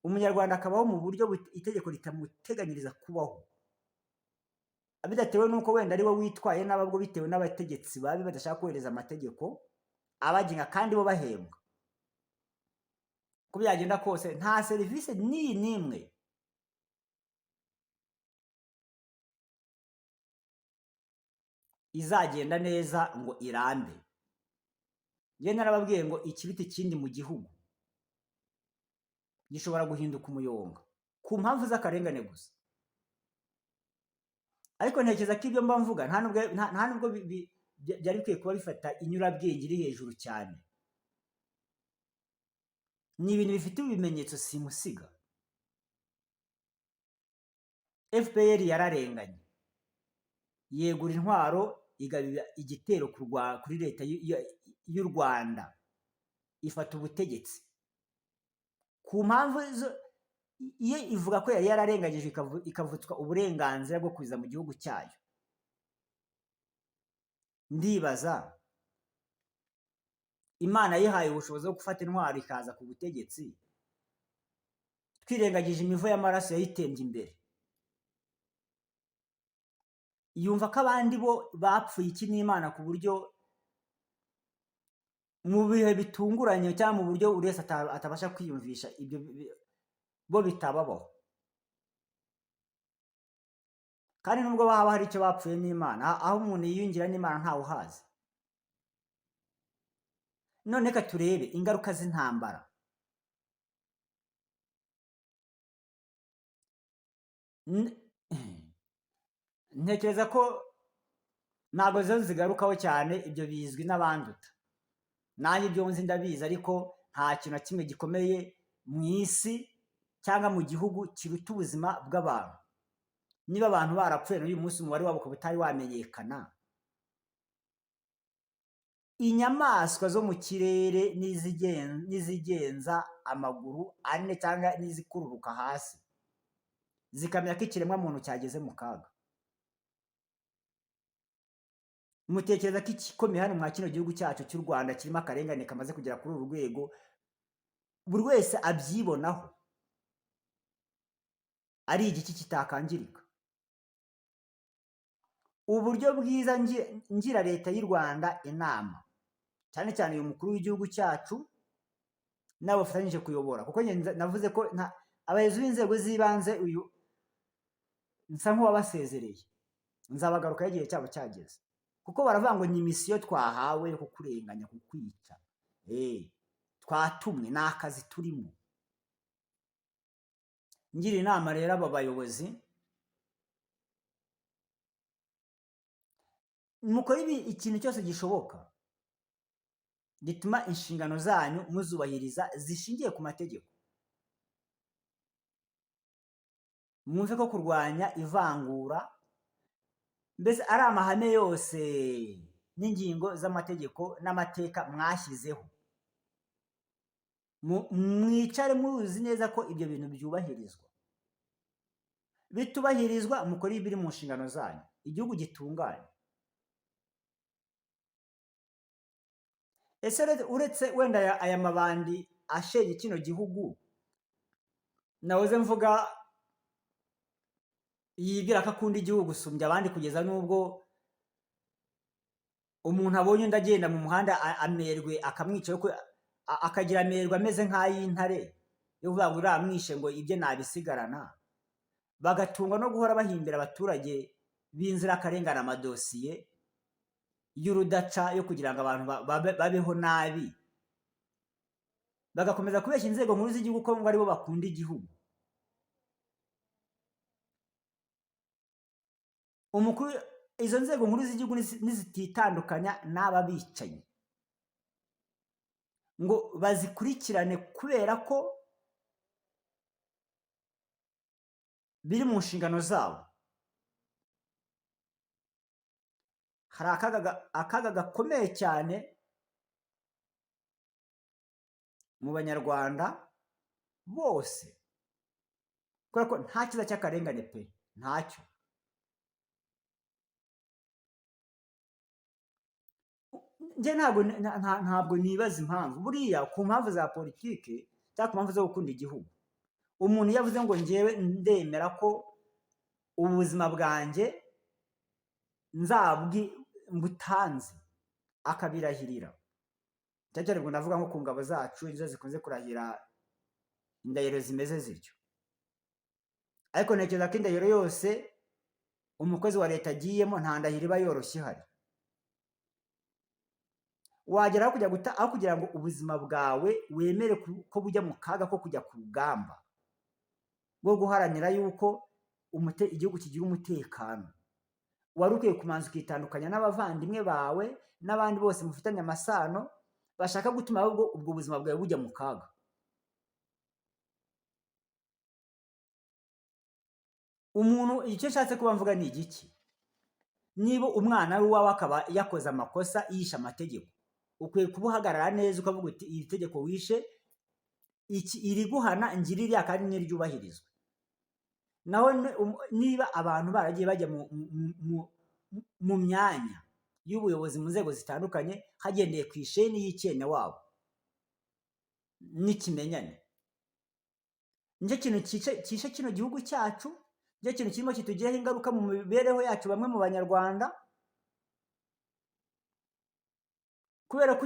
Umunyarwanda akabaho mu buryo itegeko ritamuteganyiriza kubaho, bidatewe n'uko wenda ari we witwaye nabi, ahubwo bitewe n'abategetsi babi badashaka kubahiriza amategeko abagenga kandi bo bahembwa. Uko byagenda kose, nta serivisi n'imwe izagenda neza ngo irambe. Njye narababwiye ngo ikibiti kindi mu gihugu gishobora guhinduka umuyonga ku mpamvu z'akarengane gusa. Ariko ntekereza ko ibyo mba mvuga nta nubwo byari bikwiye kuba bifata inyurabwenge iri hejuru cyane. Ni ibintu bifite ibimenyetso simusiga. FPR yararenganye, yegura intwaro, igabira igitero kuri leta y'u Rwanda, ifata ubutegetsi ku mpamvu iyo ivuga ko yari yararenganyije, ikavutswa uburenganzira bwo kuza mu gihugu cyayo. Ndibaza Imana yihaye ubushobozi bwo gufata intwaro ikaza ku butegetsi, twirengagije imivu y'amaraso yayitembye imbere, yumva ko abandi bo bapfuye iki n'Imana, ku buryo mu bihe bitunguranye cyangwa mu buryo buri wese atabasha kwiyumvisha, ibyo bo bitababaho. Kandi nubwo haba hari icyo bapfuye n'Imana, aho umuntu yiyungira n'Imana ntawe uhazi. None reka turebe ingaruka z'intambara. N- ntekereza ko ntabwo zo zigarukaho cyane, ibyo bizwi n'abanduta, nanjye ibyo nzi ndabizi, ariko nta kintu na kimwe gikomeye mu isi cyangwa mu gihugu kiruta ubuzima bw'abantu. Niba abantu barapfuye n'uyu munsi umubare wabo ukaba utari wamenyekana, inyamaswa zo mu kirere n'izigenza amaguru ane cyangwa n'izikururuka hasi zikamenya ko ikiremwa muntu cyageze mu kaga, mutekereza ko igikomeye hano mwa kino gihugu cyacu cy'u Rwanda kirimo akarengane kamaze kugera kuri uru rwego buri wese abyibonaho, ari igiki kitakangirika? Uburyo bwiza ngira leta y'u Rwanda inama, cyane cyane uyu mukuru w'igihugu cyacu n'abo bafatanyije kuyobora, kuko navuze ko abayobozi b'inzego z'ibanze uyu nsa nk'uwabasezereye, nzabagarukaho igihe cyabo cyageze, kuko baravuga ngo ni misiyo twahawe yo kukurenganya, kukwica. Twatumwe, ni akazi turimo. Ngira inama rero aba bayobozi, mukora ikintu cyose gishoboka gituma inshingano zanyu muzubahiriza zishingiye ku mategeko. Mwumve ko kurwanya ivangura mbese ari amahame yose n'ingingo z'amategeko n'amateka mwashyizeho, mwicare muzi neza ko ibyo bintu byubahirizwa. Bitubahirizwa mukora ibiri mu nshingano zanyu, igihugu gitunganye. Ese uretse wenda aya mabandi ashenye kino gihugu, nahoze mvuga yibwira ko akunda igihugu gusumbya abandi, kugeza n'ubwo umuntu abonye undi agenda mu muhanda amerwe akamwica, akagira amerwe ameze nk'ay'intare yo kuvuga ngo uramwishe ngo ibye nabisigarana, bagatungwa no guhora bahimbira abaturage b'inzirakarengane amadosiye y'urudaca yo kugira ngo abantu babeho nabi, bagakomeza kubeshya inzego nkuru z'igihugu ko ngo aribo bakunda igihugu. Umukuru, izo nzego nkuru z'igihugu nizititandukanya n'aba bicanyi ngo bazikurikirane kubera ko biri mu nshingano zabo, hari akaga gakomeye cyane mu banyarwanda bose, kubera ko nta kiza cy'akarengane pe, ntacyo. Nje ntabwo nibaza impamvu, buriya ku mpamvu za politike cyangwa ku mpamvu zo gukunda igihugu, umuntu yavuze ngo njyewe ndemera ko ubuzima bwanjye mbutanze, akabirahirira, cyane ngo ndavuga nko ku ngabo zacu nizo zikunze kurahira indahiro zimeze zityo. Ariko ntekereza ko indahiro yose umukozi wa leta agiyemo nta ndahiro iba yoroshye ihari. Wagera aho kugira ngo ubuzima bwawe wemere ko bujya mu kaga ko kujya ku rugamba bwo guharanira yuko igihugu kigira umutekano, wari ukwiye kumanza ukitandukanya n'abavandimwe bawe n'abandi bose mufitanye amasano bashaka gutuma ahubwo ubwo buzima bwawe bujya mu kaga. Umuntu, icyo nshatse kuba mvuga ni igiki? Niba umwana w'iwawe akaba yakoze amakosa yishe amategeko, ukwiye kubuhagarara neza ukavuga uti iri tegeko wishe iri guhana ngiririya kandi n'iryubahirizwa. Naho niba abantu baragiye bajya mu myanya y'ubuyobozi mu nzego zitandukanye hagendeye ku isheni y'ikene wabo n'ikimenyane, nicyo kintu cyishe kino gihugu cyacu, nicyo kintu kirimo kitugiraho ingaruka mu mibereho yacu bamwe mu banyarwanda, kubera ko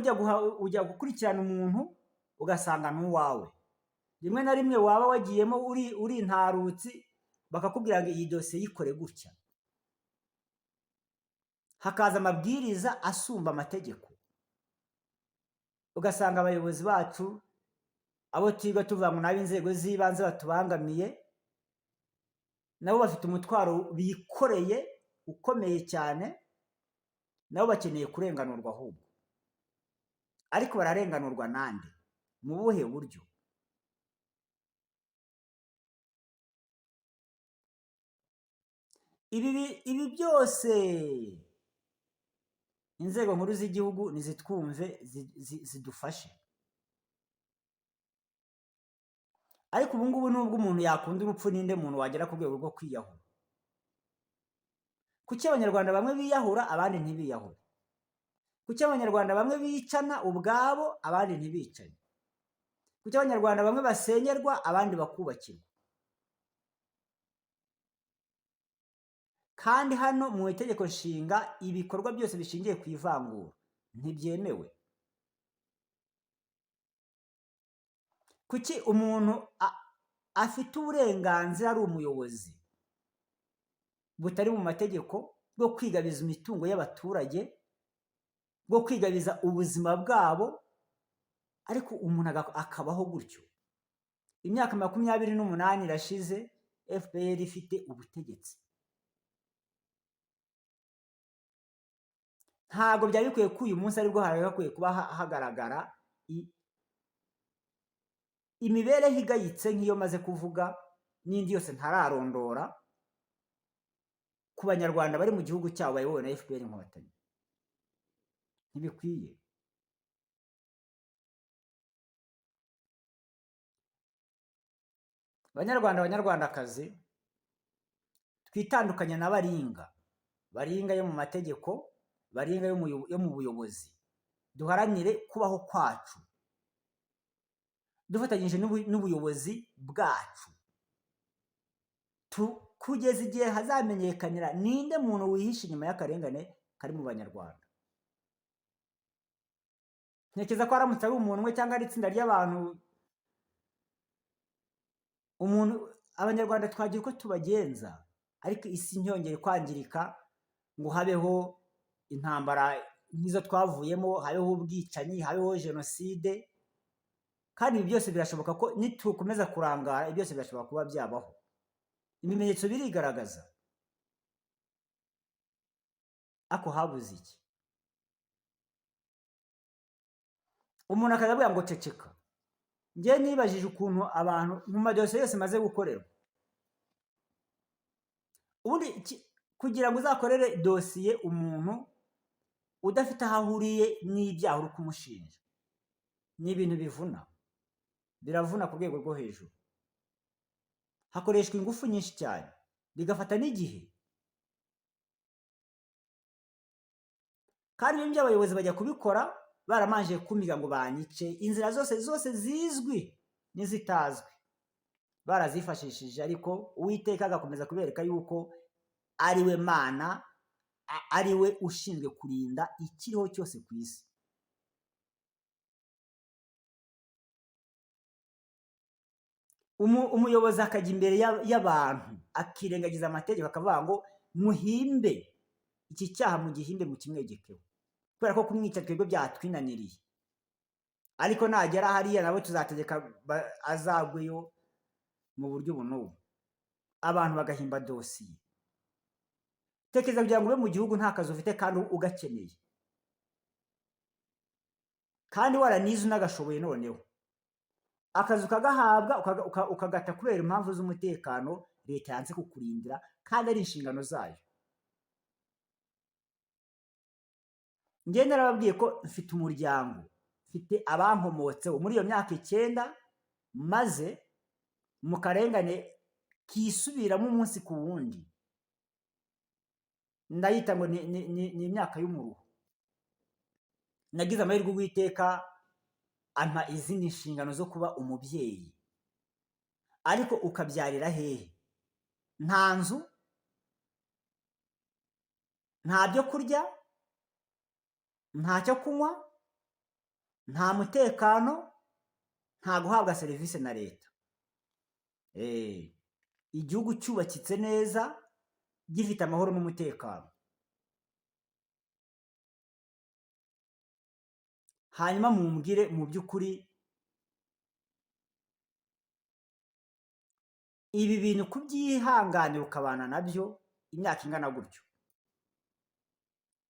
ujya gukurikirana umuntu ugasanga n'uwawe, rimwe na rimwe waba wagiyemo uri intarutsi bakakubwira ngo iyi dosiye yikore gutya, hakaza amabwiriza asumba amategeko, ugasanga abayobozi bacu abo twiga tuvuga ngo n'ab'inzego z'ibanze batubangamiye nabo bafite umutwaro bikoreye ukomeye cyane, nabo bakeneye kurenganurwa ahubwo. Ariko bararenganurwa nande? Mu buhe buryo? Ibi byose inzego nkuru z'igihugu nizitwumve zidufashe. Ariko ubu ngubu nubwo umuntu yakunda urupfu, ninde muntu wagera ku rwego rwo kwiyahura? Kuki abanyarwanda bamwe biyahura abandi ntibiyahure? Kuki abanyarwanda bamwe bicana ubwabo abandi ntibicanye? Kuki abanyarwanda bamwe basenyerwa abandi bakubakirwa? Kandi hano mu itegeko nshinga ibikorwa byose bishingiye ku ivangura ntibyemewe. Kuki umuntu afite uburenganzira ari umuyobozi butari mu mategeko bwo kwigabiza imitungo y'abaturage, bwo kwigabiza ubuzima bwabo, ariko umuntu akabaho gutyo? Imyaka 28 irashize FPR ifite ubutegetsi. Ntabwo byari bikwiye ko uyu munsi aribwo hakwiye kuba hagaragara imibereho igayitse nk'iyo maze kuvuga, n'indi yose ntararondora, ku banyarwanda bari mu gihugu cyabo bayobowe na FPR Inkotanyi. Ntibikwiye. Banyarwanda, banyarwandakazi, twitandukanye na baringa yo mu mategeko, baringa yo mu buyobozi. Duharanire kubaho kwacu dufatanyije n'ubuyobozi bwacu, kugeza igihe hazamenyekanira ninde muntu wihishe inyuma y'akarengane kari mu banyarwanda. Ntekereza ko aramutse ari umuntu umwe cyangwa ari itsinda ry'abantu, abanyarwanda twagira uko tubagenza, ariko isi ntiyongere kwangirika ngo habeho intambara nk'izo twavuyemo, habeho ubwicanyi, habeho jenoside. Kandi ibi byose birashoboka ko nitukomeza kurangara, ibi byose birashobora kuba byabaho. Ibimenyetso birigaragaza. Ako habuze iki? Umuntu akazabwira ngo ceceka. Njye nibajije ukuntu abantu mu madosiye yose maze gukorerwa, ubundi kugira ngo uzakorere dosiye umuntu udafite aho ahuriye n'ibyaha uri kumushinja, ni ibintu bivuna, biravuna ku rwego rwo hejuru. Hakoreshwa ingufu nyinshi cyane, bigafata n'igihe. Kandi ibyo abayobozi bajya kubikora baramanje kumiga ngo banyice, inzira zose zizwi n'izitazwi barazifashishije, ariko Uwiteka agakomeza kubereka yuko ari we Mana, ari we ushinzwe kurinda ikiriho cyose ku isi. Umuyobozi akajya imbere y'abantu akirengagiza amategeko, akavuga ngo muhimbe iki cyaha, mu gihimbe mu kimwegekeho, kubera ko kumwica twebwe byatwinaniriye. Ariko nagera hariya nabo tuzategeka azagweyo mu buryo ubu n'ubu. Abantu bagahimba dosiye. Tekereza kugira ngo ube mu gihugu nta kazi ufite kandi ugakeneye, kandi waranize unagashoboye, noneho akazi ukagahabwa ukagata kubera impamvu z'umutekano leta yanze kukurindira, kandi ari inshingano zayo. Njye narababwiye ko mfite umuryango, mfite abankomotseho muri iyo myaka 9 maze mu karengane kisubiramo umunsi ku wundi. Ndayita ngo ni imyaka y'umuruho. Nagize amahirwe Uwiteka ampa izindi nshingano zo kuba umubyeyi, ariko ukabyarira hehe? Nta nzu, nta byo kurya, nta cyo kunywa, nta mutekano, nta guhabwa serivisi na leta. Igihugu cyubakitse neza, gifite amahoro n'umutekano. Hanyuma mumbwire mu by'ukuri ibi bintu kubyihanganira ukabana nabyo imyaka ingana gutyo,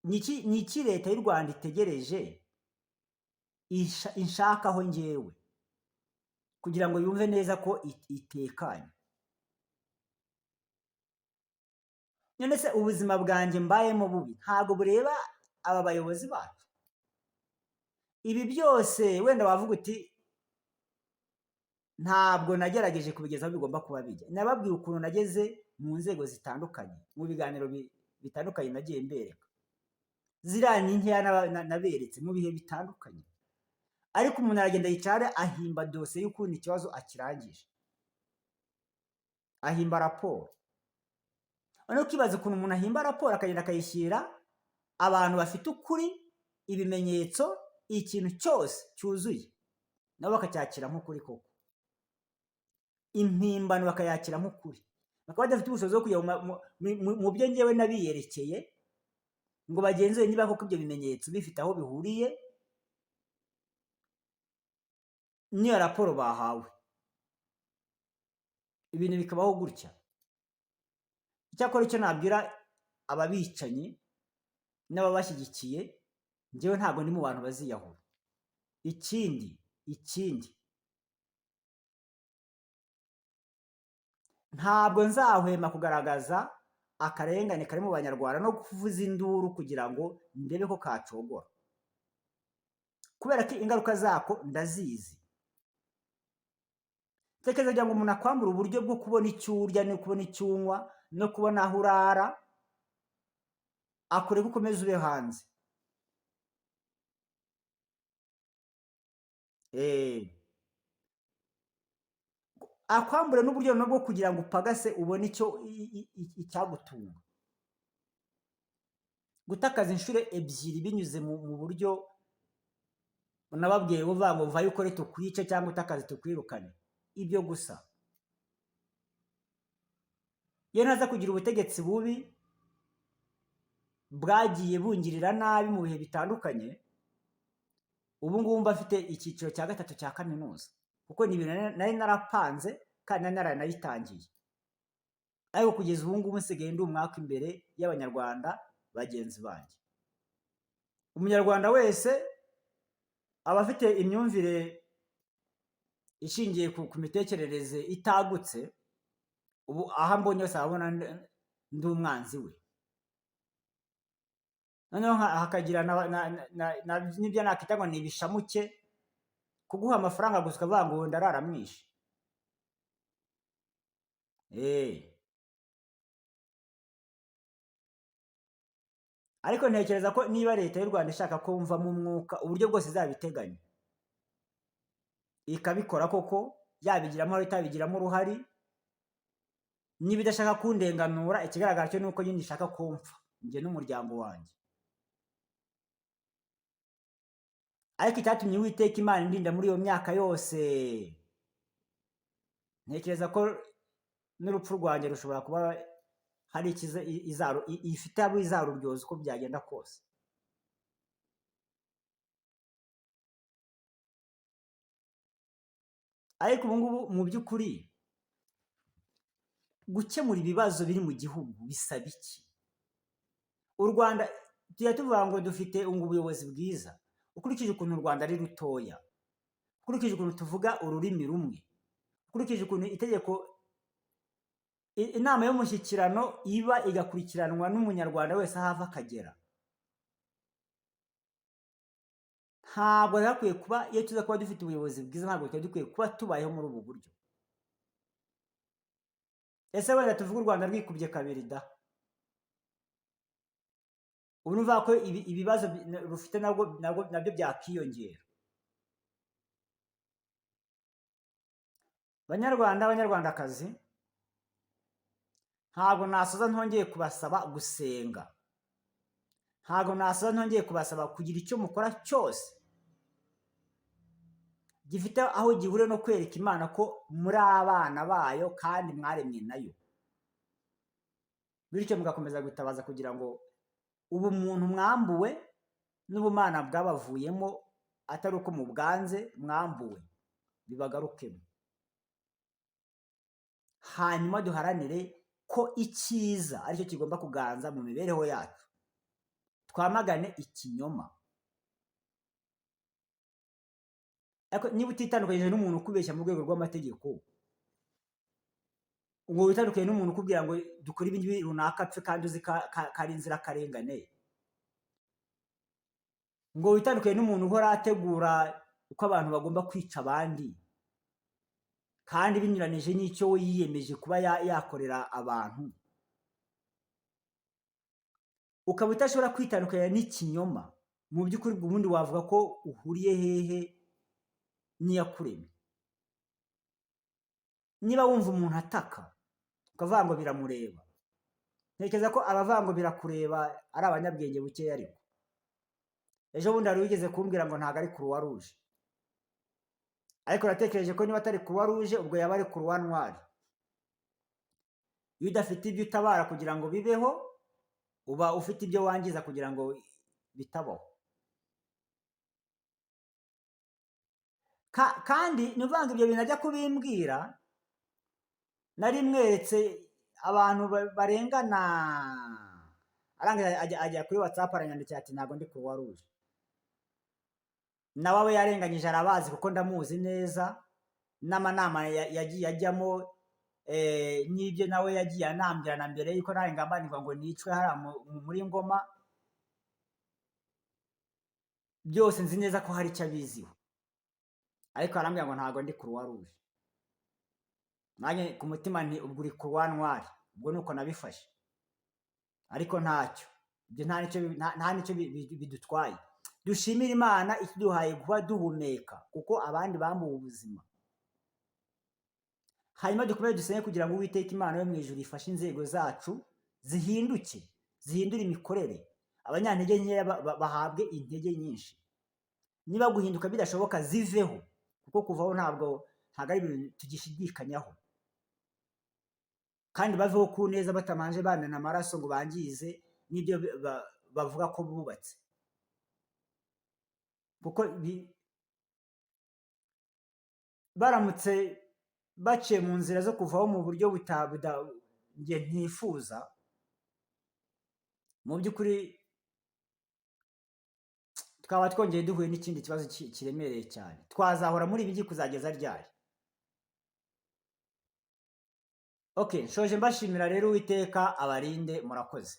ni iki leta y'u Rwanda itegereje inshakaho njyewe kugira ngo yumve neza ko itekanye? None se ubuzima bwanjye mbayemo bubi ntabwo bureba aba bayobozi bacu? Ibi byose wenda wavuga uti ntabwo nagerageje kubigeza aho bigomba kuba bijya. Nababwiye ukuntu nageze mu nzego zitandukanye, mu biganiro bitandukanye nagiye mbereka. Ziriya ni nkeya naberetse mu bihe bitandukanye. Ariko umuntu aragenda yicara ahimba dosiye y'ukuntu ikibazo akirangije, ahimba raporo. Noneho ukibaza ukuntu umuntu ahimba raporo akagenda akayishyira abantu bafite ukuri, ibimenyetso, ikintu cyose cyuzuye, nabo bakacyakira nk'ukuri koko. Impimbano bakayakira nk'ukuri, bakaba badafite ubushobozi bwo kujya mu byo njyewe nabiyerekeye ngo bagenzure niba koko ibyo bimenyetso bifite aho bihuriye n'iyo raporo bahawe. Ibintu bikabaho gutya. Icyakora icyo nabwira ababicanyi n'ababashyigikiye, njyewe ntabwo ndi mu bantu baziyahura. Ikindi ntabwo nzahwema kugaragaza akarengane kari mu banyarwanda no kuvuza induru kugira ngo ndebe ko kacogora, kubera ko ingaruka zako ndazizi. Tekereza kugira ngo umuntu akwambura uburyo bwo kubona icyo urya no kubona icyo unywa no kubona aho urara, akure ko ukomeza ube hanze. Akwambura n'uburyo bwo kugira ngo upagase ubone icyagutunga. Gutakaza inshuro ebyiri binyuze mu buryo nababwiye buvuga ngo vayo ukore tukwice cyangwa utakaze tukwirukane. Ibyo gusa. Iyo ntaza kugira ubutegetsi bubi bwagiye bungirira nabi mu bihe bitandukanye, ubu ngubu mba afite icyiciro cya 3 cya kaminuza, kuko ni ibintu nari narapanze kandi narayitangiye. Ariko kugeza ubu ngubu nsigaye ndi umwaka imbere y'abanyarwanda bagenzi banjye. Umunyarwanda wese aba afite imyumvire ishingiye ku mitekerereze itagutse. Ubu aha mbonye wese abona ndi umwanzi we. Noneho hakagira n'ibyo nakita ngo ni ibishamuke, kuguha amafaranga gusa ukavuga ngo ndarara mwishe. Ariko ntekereza ko niba leta y'u Rwanda ishaka ko mvamo umwuka, uburyo bwose izabiteganya ikabikora koko, yabigiramo aho itabigiramo uruhari. Niba idashaka kundenganura, ikigaragara cyo nuko nyine ishaka ko mpfa njye n'umuryango wanjye. Ariko icyatumye Uwiteka Imana indinda muri iyo myaka yose, ntekereza ko n'urupfu rwanjye rushobora kuba hari ifite abo izaruryoza uko byagenda kose. Ariko ubu ngubu mu by'ukuri gukemura ibibazo biri mu gihugu bisaba iki? U Rwanda tujya tuvuga ngo dufite ubuyobozi bwiza, ukurikije ukuntu u Rwanda ari rutoya, ukurikije ukuntu tuvuga ururimi rumwe, ukurikije ukuntu inama y'umushyikirano iba igakurikiranwa n'umunyarwanda wese aho ava akagera. Ntabwo hakwiye kuba, iyo tuza kuba dufite ubuyobozi bwiza, ntabwo tuba dukwiye kuba tubayeho muri ubu buryo. Ese wenda tuvuga u Rwanda rwikubye kabiri da? Ubu nuvuga ko ibibazo rufite nabyo byakiyongera. Banyarwanda, abanyarwandakazi, ntabwo nasoza ntongeye kubasaba gusenga. Ntabwo nasoza ntongeye kubasaba kugira icyo mukora cyose gifite aho gihuriye no kwereka Imana ko muri abana bayo kandi mwaremwe nayo, bityo mugakomeza gutabaza kugira ngo ubumuntu mwambuwe n'ubumana bwabavuyemo atari uko mubwanze, mwambuwe, bibagarukemo. hanyuma duharanire ko icyiza aricyo kigomba kuganza mu mibereho yacu, twamagane ikinyoma. Ariko niba utitandukanyije n'umuntu ukubeshya mu rwego rw'amategeko, ngo witandukanye n'umuntu ukubwira ngo dukore ibingibi runaka apfe kandi uzi ko ari inzirakarengane, ngo witandukanye n'umuntu uhora ategura uko abantu bagomba kwica abandi kandi binyuranije n'icyo we yiyemeje kuba yakorera abantu, ukaba utashobora kwitandukanya n'ikinyoma, mu by'ukuri ubundi wavuga ko uhuriye hehe n'iyakuremye? Niba wumva umuntu ataka ukavuga ngo biramureba, ntekereza ko abavuga ngo birakureba ari abanyabwenge bukeya. Ariko ejo bundi hari wigeze kumbwira ngo ntabwo ari Croix Rouge, ariko natekereje ko niba atari Croix Rouge ubwo yaba ari Croix Noire. Iyo udafite ibyo utabara kugira ngo bibeho, uba ufite ibyo wangiza kugira ngo bitabaho. Kandi ni ukuvuga ngo ibyo bintu ajya kubimbwira, nari mweretse abantu barengana, arangiza ajya kuri WhatsApp aranyandikira ati ntabwo ndi Croix Rouge. Nawe abo yarenganyije arabazi kuko ndamuzi neza, n'amanama yagiye ajyamo, n'ibyo nawe yagiye anambirana mbere yuko nawe ngambanirwa ngo nicwe hariya muri Ngoma, byose nzi neza ko hari icyo abiziho, ariko arambwira ngo ntabwo ndi Croix Rouge. Nanjye ku mutima nti ubwo uri Croix Noire, ubwo nuko nabifashe, ariko ntacyo, ibyo nta nicyo bidutwaye. Dushimire Imana ikiduhaye kuba duhumeka kuko abandi bambuwe ubuzima, hanyuma dukomeze dusenge kugira ngo Uwiteka Imana yo mu ijuru ifashe inzego zacu zihindure imikorere, abanyantege nkeya bahabwe intege nyinshi. Niba guhinduka bidashoboka ziveho, kuko kuvaho ntabwo ari ibintu tugishidikanyaho, kandi baveho ku neza batamanje bamena amaraso ngo bangize n'ibyo bavuga ko bubatse, kuko baramutse baciye mu nzira zo kuvaho mu buryo njye ntifuza, mu by'ukuri twaba twongeye duhuye n'ikindi kibazo kiremereye cyane. Twazahora muri ibi kuzageza ryari? Okay, nshoje mbashimira rero, Uwiteka abarinde, murakoze.